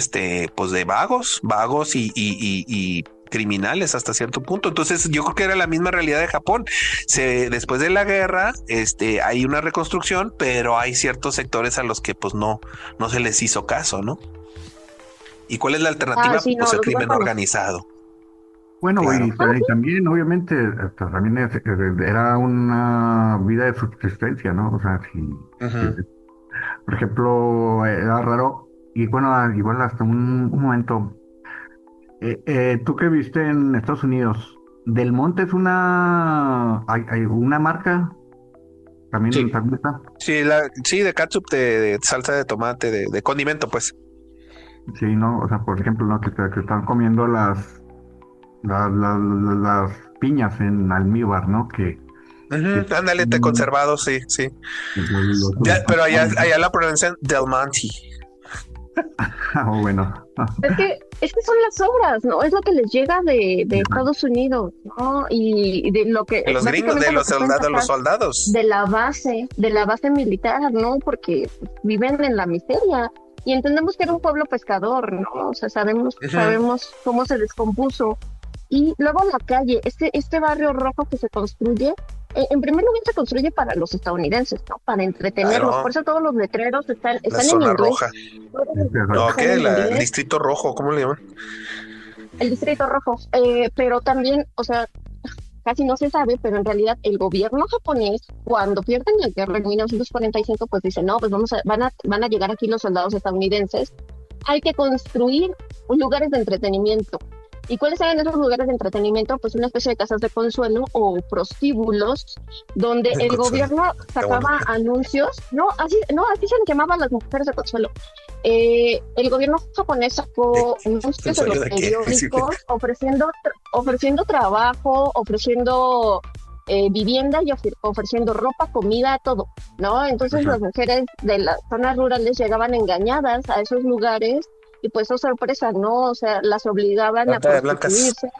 pues de vagos y criminales hasta cierto punto. Entonces yo creo que era la misma realidad de Japón. Después de la guerra, hay una reconstrucción, pero hay ciertos sectores a los que pues no se les hizo caso, ¿no? ¿Y cuál es la alternativa? Sí, Pues no, el crimen organizado. Bueno, Claro. y también, obviamente, también era una vida de subsistencia, ¿no? O sea, por ejemplo, era raro, y bueno, igual hasta un momento, tú que viste en Estados Unidos, Del Monte es hay una marca, también, Sí. también está. Sí, de catsup, de salsa de tomate, de condimento, pues. Sí, ¿no? O sea, por ejemplo, ¿no? Que están comiendo las piñas en almíbar, ¿no? Ándale, té conservado, sí. Pero allá la pronuncian Del Monte. Bueno. Es que son las obras, ¿no? Es lo que les llega de Estados Unidos, ¿no? Y de lo que... De los gringos, de los soldados. De la base militar, ¿no? Porque viven en la miseria. Y entendemos que era un pueblo pescador, ¿no? O sea, sabemos cómo se descompuso. Y luego la calle, este barrio rojo que se construye, en primer lugar se construye para los estadounidenses, ¿no? Para entretenerlos. Claro. Por eso todos los letreros están La en zona inglés. roja. No, ¿qué? El distrito rojo, ¿cómo le llaman? El distrito rojo. Pero también, o sea, casi no se sabe, pero en realidad el gobierno japonés, cuando pierden la guerra en 1945, pues dice, no, pues van a llegar aquí los soldados estadounidenses, hay que construir lugares de entretenimiento. ¿Y cuáles eran esos lugares de entretenimiento? Pues una especie de casas de consuelo o prostíbulos, donde el gobierno sacaba anuncios, así se les llamaban las mujeres de consuelo. El gobierno japonés sacó anuncios en los periódicos ofreciendo trabajo, ofreciendo vivienda y ofreciendo ropa, comida, todo, ¿no? Entonces las mujeres de las zonas rurales llegaban engañadas a esos lugares y pues, sorpresa, ¿no? O sea, las obligaban a prostituirse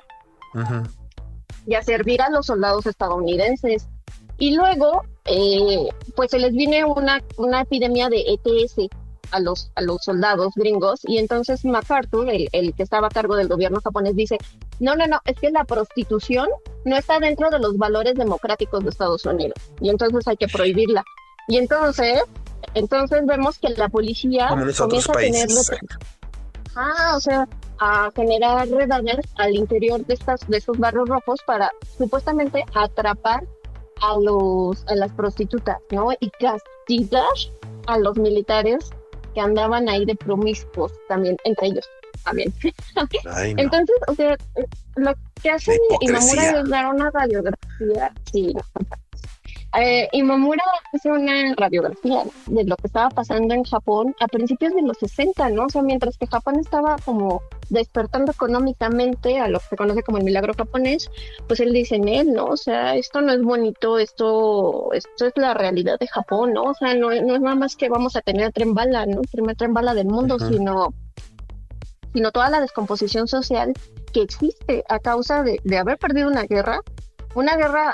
y a servir a los soldados estadounidenses. Y luego, pues se les viene una epidemia de ETS a los soldados gringos, y entonces MacArthur, el que estaba a cargo del gobierno japonés, dice, no, es que la prostitución no está dentro de los valores democráticos de Estados Unidos, y entonces hay que prohibirla. Y entonces vemos que la policía comienza a tener a generar redadas al interior de esos barrios rojos para supuestamente atrapar a las prostitutas, ¿no? Y castigar a los militares que andaban ahí de promiscuos también, entre ellos también. Ay, no. Entonces, o sea, lo que hace Imamura es dar una radiografía, sí. Imamura hace una radiografía de lo que estaba pasando en Japón a principios de los 60, ¿no? O sea, mientras que Japón estaba como despertando económicamente a lo que se conoce como el milagro japonés, pues él dice ¿no? O sea, esto no es bonito, esto es la realidad de Japón, ¿no? O sea, no es nada más que vamos a tener tren bala, ¿no? El primer tren bala del mundo, sino toda la descomposición social que existe a causa de haber perdido una guerra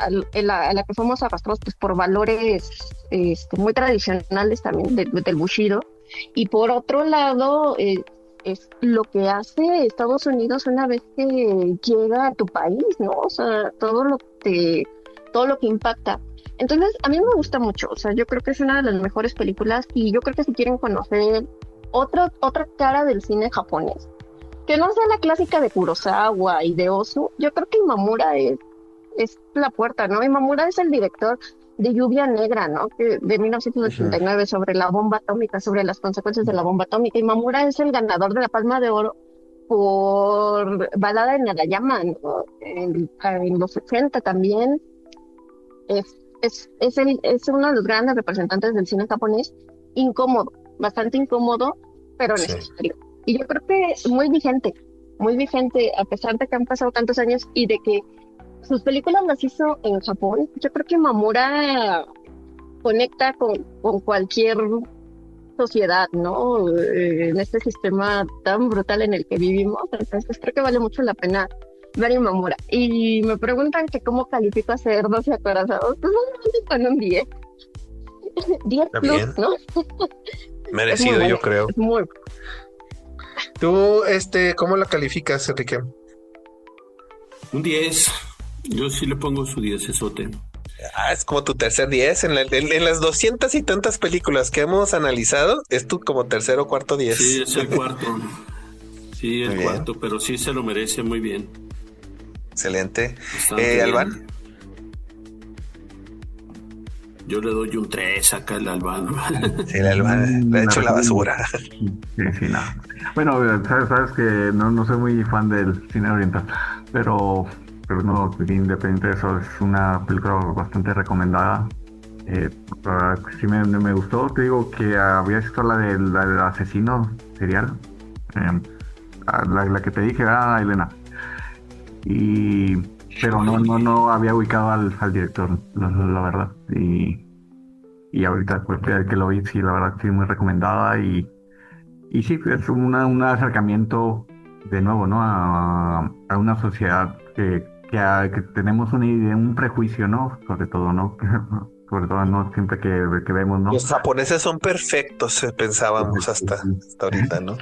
a la que fuimos arrastrados pues, por valores muy tradicionales también del Bushido, y por otro lado es lo que hace Estados Unidos una vez que llega a tu país, ¿no? O sea, todo lo que impacta. Entonces, a mí me gusta mucho, o sea, yo creo que es una de las mejores películas, y yo creo que si quieren conocer otra cara del cine japonés, que no sea la clásica de Kurosawa y de Ozu, yo creo que Imamura es la puerta, ¿no? Imamura es el director de Lluvia Negra, ¿no? De 1989, sobre la bomba atómica, sobre las consecuencias de la bomba atómica. Imamura es el ganador de la Palma de Oro por Balada de Nadayama, ¿no? En los 80 también. Es uno de los grandes representantes del cine japonés, incómodo, bastante incómodo, pero necesario. Y yo creo que muy vigente, a pesar de que han pasado tantos años y de que sus películas las hizo en Japón. Yo creo que Imamura conecta con cualquier sociedad, ¿no? En este sistema tan brutal en el que vivimos. Entonces creo que vale mucho la pena ver Imamura. Y me preguntan que cómo califico a Cerdos y Acorazados. Pues solamente con un 10. 10 Está plus, bien. ¿no? Merecido, yo creo. Es muy... Tú, ¿cómo la calificas, Enrique? Un 10. Yo sí le pongo su 10 esote. Es como tu tercer 10 en las 200 y tantas películas que hemos analizado, es tu como tercer o cuarto 10. Sí, es el cuarto. Sí, el Muy cuarto, bien. pero sí se lo merece muy bien. Excelente. Bastante Alban. bien. Yo le doy un 3 acá al Albán. Sí, el Alban le ha hecho la basura. Sí, sí, no. Bueno, sabes que no soy muy fan del cine oriental, pero no, independiente de eso, es una película bastante recomendada. Sí me gustó, te digo que había visto la del asesino serial, la que te dije, Elena, pero no había ubicado al director, la verdad, y ahorita pues, que lo vi, sí, la verdad, sí, muy recomendada, y sí, es un acercamiento de nuevo, ¿no? A una sociedad que tenemos una idea, un prejuicio, ¿no? Sobre todo, ¿no? Sobre todo, ¿no? Siempre que vemos, ¿no? Los japoneses son perfectos, pensábamos hasta ahorita, ¿no?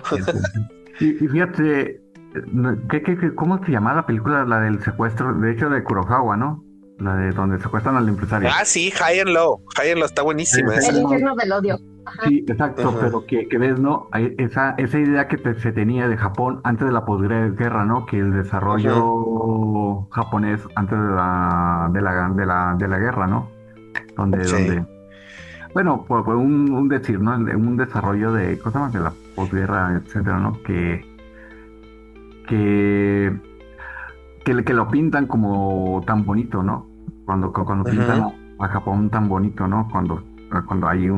Y fíjate, ¿cómo se llama la película? La del secuestro, de hecho, de Kurosawa, ¿no? La de donde secuestran al empresario. Sí, High and Low. High and Low está buenísima. El infierno del odio. Ajá. Sí, exacto, pero que ves, ¿no? Esa idea que se tenía de Japón antes de la posguerra, ¿no? Que el desarrollo japonés antes de la guerra, ¿no? Donde bueno, pues un decir, ¿no? Un desarrollo de cosas de la posguerra, etcétera, ¿no? Que lo pintan como tan bonito, ¿no? Cuando pintan a Japón tan bonito, ¿no? Cuando hay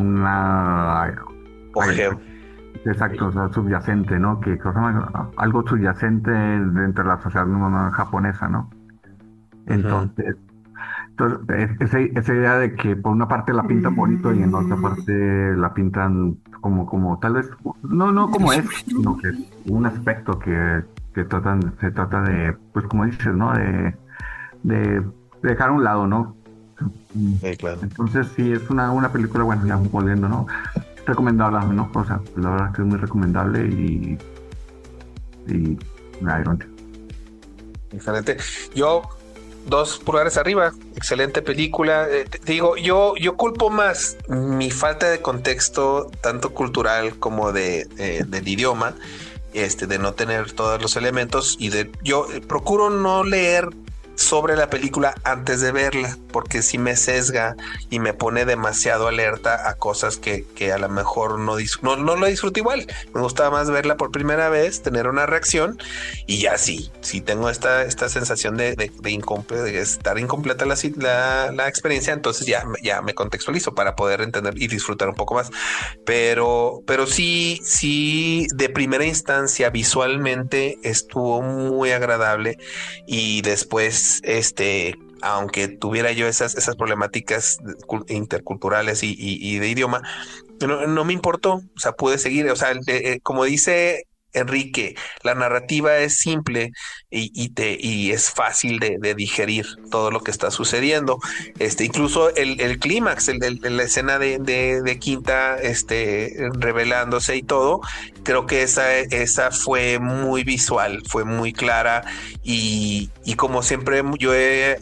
exacto, o sea, subyacente, ¿no? Algo subyacente dentro de la sociedad japonesa, ¿no? Entonces esa idea de que por una parte la pintan bonito y en otra parte la pintan como tal vez, no como es, sino que es un aspecto que se trata de, pues como dices, ¿no? De dejar a un lado, ¿no? Sí, claro. Entonces sí, es una película, bueno, ya volviendo, ¿no? Recomendable, ¿no? O sea, la verdad que es muy recomendable y adelante. Excelente. Yo 2 pulgares arriba, excelente película. Te digo, yo culpo más mi falta de contexto, tanto cultural como del idioma, de no tener todos los elementos, y yo procuro no leer sobre la película antes de verla, porque si me sesga y me pone demasiado alerta a cosas que a lo mejor no lo disfruto igual. Me gusta más verla por primera vez, tener una reacción, y ya sí tengo esta sensación de estar incompleta la experiencia, entonces ya me contextualizo para poder entender y disfrutar un poco más. Pero sí, de primera instancia visualmente estuvo muy agradable, y después aunque tuviera yo esas problemáticas interculturales y de idioma, no me importó, o sea, pude seguir, o sea, como dice Enrique, la narrativa es simple y es fácil de digerir todo lo que está sucediendo. Incluso el clímax, la escena de Quinta, revelándose y todo, creo que esa fue muy visual, fue muy clara, y como siempre yo he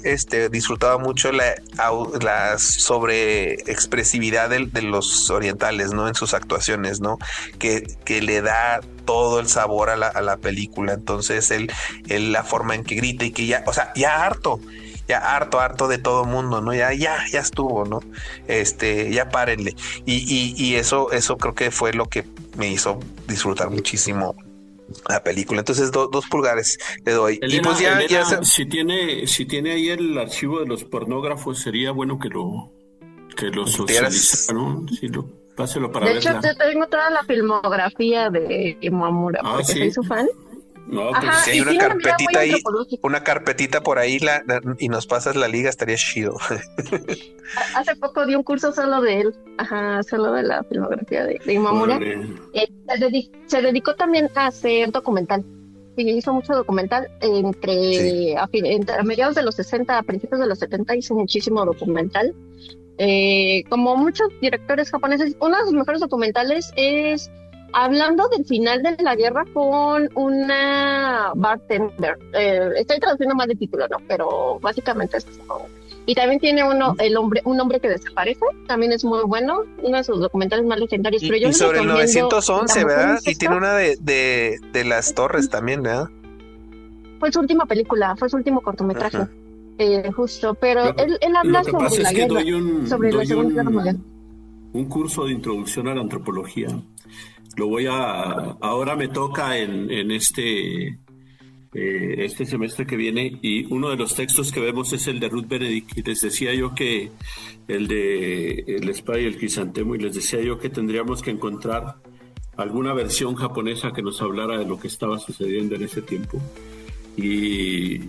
disfrutado mucho la sobreexpresividad de los orientales, ¿no? En sus actuaciones, ¿no? Que le da todo el sabor a la película. Entonces la forma en que grita y que ya harto de todo mundo, ¿no? Ya estuvo, ¿no? Ya párenle. Y eso creo que fue lo que me hizo disfrutar muchísimo la película. Entonces 2 pulgares le doy. Elena, y pues Elena, si tiene ahí el archivo de los pornógrafos, sería bueno que lo socializara, ¿no? Sí, páselo para verla. De hecho, yo tengo toda la filmografía de Imamura, porque ¿sí? soy su fan. No, pues Ajá, si hay y una tiene carpetita ahí, mirada muy antropológica. una carpetita por ahí y nos pasas la liga, estaría chido. Hace poco di un curso solo de él, solo de la filmografía de Imamura. Se dedicó también a hacer documental. Sí, hizo mucho documental entre mediados de los 60 a principios de los 70, hizo muchísimo documental. Como muchos directores japoneses, uno de sus mejores documentales es hablando del final de la guerra con una bartender. Estoy traduciendo mal de título, ¿no? Pero básicamente es eso. Y también tiene un hombre que desaparece, también es muy bueno, uno de sus documentales más legendarios. Pero yo y sobre el 911, ¿verdad? Y tiene una de de las torres también, ¿verdad? Fue su última película, fue su último cortometraje, justo. Pero él habla sobre la guerra, sobre la Segunda Guerra Mundial. Un curso de introducción a la antropología. Ahora me toca en este semestre que viene, y uno de los textos que vemos es el de Ruth Benedict, y les decía yo que el de El Espada y el Crisantemo, y les decía yo que tendríamos que encontrar alguna versión japonesa que nos hablara de lo que estaba sucediendo en ese tiempo, y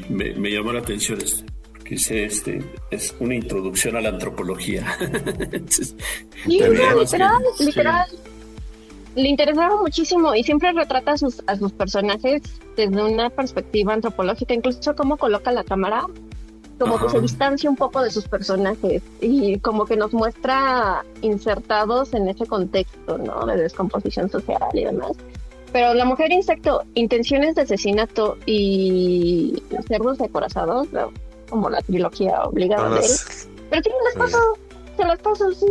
me llamó la atención que dice es una introducción a la antropología. Sí, literal. Le interesaba muchísimo y siempre retrata a sus personajes desde una perspectiva antropológica, incluso cómo coloca la cámara, como que se distancia un poco de sus personajes y como que nos muestra insertados en ese contexto, ¿no? De descomposición social y demás. Pero La Mujer Insecto, Intenciones de Asesinato y Cerdos Acorazados, como la trilogía obligada de él. Pero tiene un esposo. Se las paso, sí,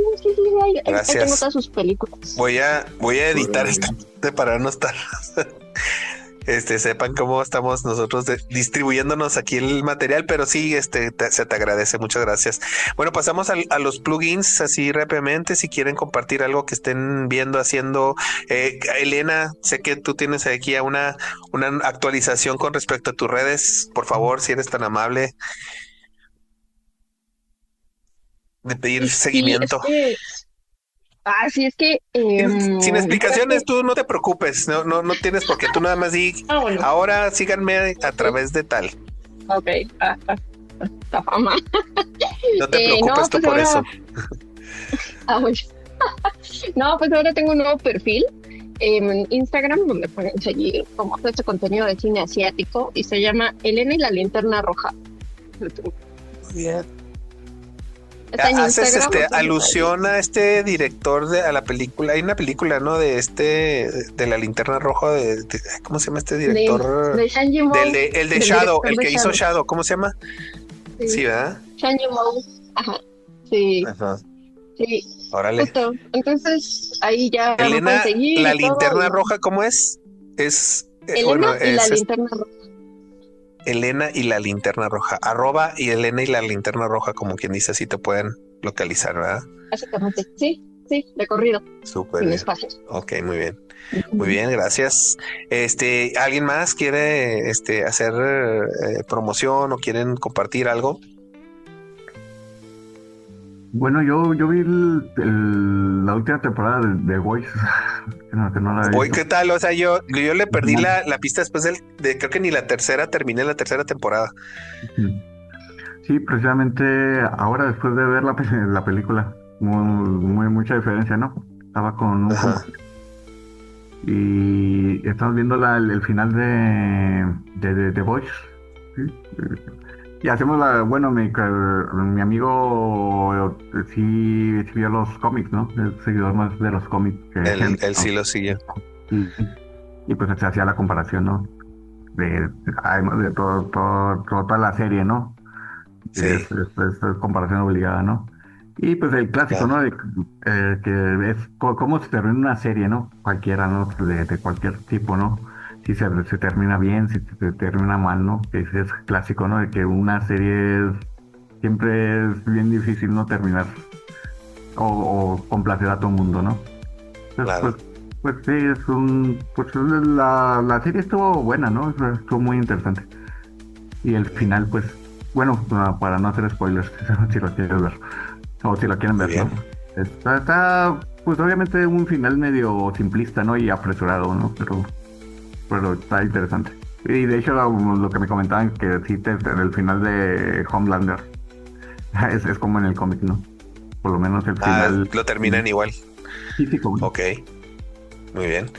ahí tengo todas sus películas. Voy a editar esta para no estar sepan cómo estamos nosotros distribuyéndonos aquí el material, pero sí, se te agradece, muchas gracias. Bueno, pasamos a los plugins así rápidamente, si quieren compartir algo que estén viendo, haciendo. Elena, sé que tú tienes aquí una actualización con respecto a tus redes, por favor, si eres tan amable de pedir seguimiento. Es que sin explicaciones, tú no te preocupes, no tienes por qué, tú nada más di, bueno. Ahora síganme a través de tal. Ok, la fama. No te preocupes tú por ahora... eso. Bueno. No, pues ahora tengo un nuevo perfil en Instagram donde pueden seguir como este contenido de cine asiático y se llama Elena y la Linterna Roja. Muy bien. Haces alusión a este director a la película. Hay una película, ¿no? De la Linterna Roja ¿cómo se llama este director? De Zhang Yimou. El de Shadow, el que hizo Shadow, ¿cómo se llama? Sí, ¿verdad? Zhang Yimou. Ajá. Sí. Ajá. Sí. Órale. Justo. Entonces ahí ya Elena, la Linterna Roja, ¿cómo es? Elena y la Linterna Roja. Elena y la Linterna Roja, @ y Elena y la Linterna Roja, como quien dice, así te pueden localizar, ¿verdad? Básicamente, sí, de corrido. Súper sin bien. espacios. Ok, muy bien. Muy bien, gracias. ¿Alguien más quiere hacer promoción o quieren compartir algo? Bueno, yo vi la última temporada de Voice. que no la he visto. ¿Qué tal? O sea, yo le perdí la pista después creo que ni terminé la tercera temporada. Sí, precisamente ahora después de ver la película, mucha diferencia, ¿no? Estaba con un y estamos viendo el final de The Voice. ¿Sí? Y hacemos mi amigo sí vio los cómics, ¿no? El seguidor más de los cómics. Él sí lo sigue. Y pues se hacía la comparación, ¿no? De toda la serie, ¿no? Sí. Es comparación obligada, ¿no? Y pues el clásico, ¿no? Que es cómo se termina una serie, ¿no? Cualquiera, ¿no? De cualquier tipo, ¿no? Si se termina bien, si se termina mal, ¿no? Que es clásico, ¿no? De que una serie siempre es bien difícil no terminar o complacer a todo el mundo, ¿no? Entonces, claro. Pues sí, la serie estuvo buena, ¿no? Estuvo muy interesante. Y el final, pues, bueno, para no hacer spoilers, si lo quieres ver, o si lo quieren ver, ¿no? Está, pues obviamente un final medio simplista, ¿no? Y apresurado, ¿no? Pero está interesante. Y de hecho lo que me comentaban que sí el final de Homelander es como en el cómic, ¿no? Por lo menos el final lo terminan igual. Sí, como ok, muy bien.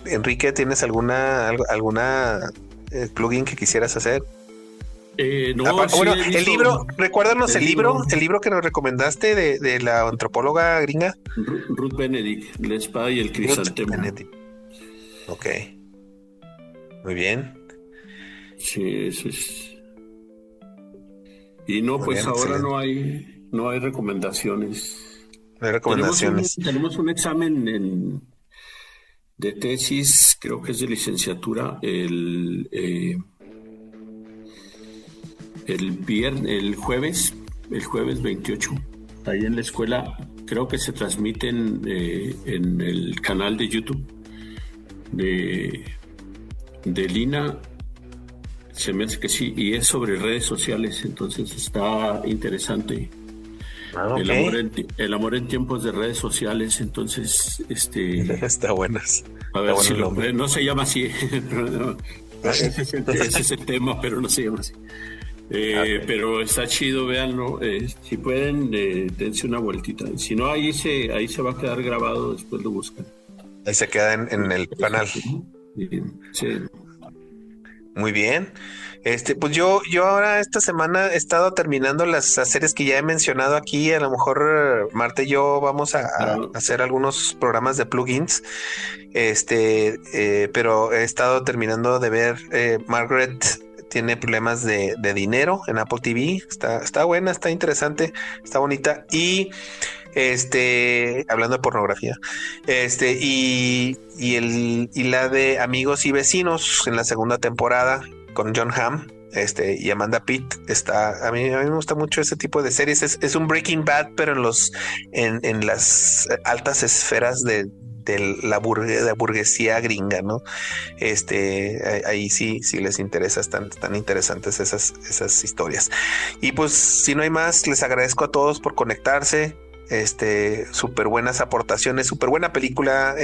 Enrique, ¿tienes alguna plugin que quisieras hacer? No, sí, bueno, el libro, recuérdanos el libro que nos recomendaste de la antropóloga gringa. Ruth Benedict, La espada y el crisantemo. Ok. Muy bien. Sí, eso es. Y no, muy pues bien, ahora no hay recomendaciones. No hay recomendaciones. Tenemos un examen de tesis, creo que es de licenciatura, el jueves 28, ahí en la escuela. Creo que se transmiten en el canal de YouTube de Lina, se me hace que sí, y es sobre redes sociales, entonces está interesante. Okay. El amor en tiempos de redes sociales, entonces está buenas. A ver si no se llama así. Ese es el tema, pero no se llama así. Okay. Pero está chido, véanlo. Si pueden, dense una vueltita. Si no, ahí se va a quedar grabado, después lo buscan. Ahí se queda en el canal. Sí. Muy bien. Pues yo ahora esta semana he estado terminando las series que ya he mencionado aquí. A lo mejor Marta y yo vamos a hacer algunos programas de plugins. Pero he estado terminando de ver Margaret tiene problemas de dinero en Apple TV. Está buena, está interesante, está bonita. Y hablando de pornografía, y la de Amigos y Vecinos en la segunda temporada con John Hamm, y Amanda Pitt. A mí me gusta mucho ese tipo de series. Es un Breaking Bad, pero en las altas esferas de la burguesía gringa, ¿no? Ahí sí les interesa, están interesantes esas historias. Y pues si no hay más, les agradezco a todos por conectarse. Súper buenas aportaciones, súper buena película.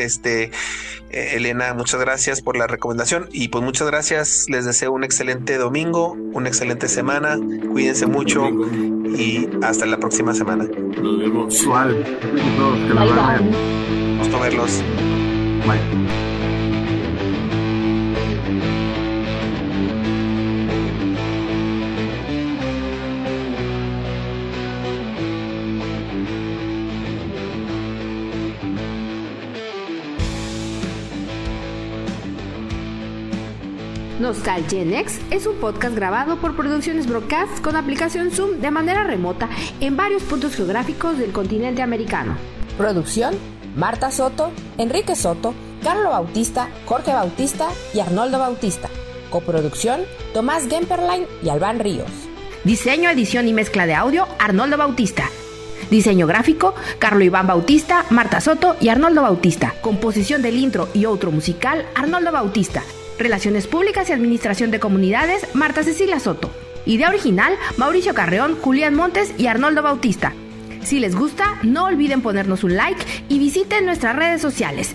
Elena, muchas gracias por la recomendación y pues muchas gracias, les deseo un excelente domingo, una excelente semana, cuídense mucho y hasta la próxima semana. Nos vemos. Igual. Gusto verlos. Bye. Nostalgenex es un podcast grabado por Producciones Broadcast con aplicación Zoom de manera remota en varios puntos geográficos del continente americano. Producción: Marta Soto, Enrique Soto, Carlo Bautista, Jorge Bautista y Arnoldo Bautista. Coproducción: Tomás Gemperlein y Albán Ríos. Diseño, edición y mezcla de audio: Arnoldo Bautista. Diseño gráfico: Carlo Iván Bautista, Marta Soto y Arnoldo Bautista. Composición del intro y outro musical: Arnoldo Bautista. Relaciones Públicas y Administración de Comunidades: Marta Cecilia Soto. Idea original: Mauricio Carreón, Julián Montes y Arnoldo Bautista. Si les gusta, no olviden ponernos un like y visiten nuestras redes sociales.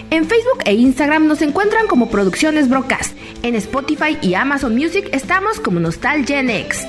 En Facebook e Instagram nos encuentran como Producciones Broadcast. En Spotify y Amazon Music estamos como Nostalgenext.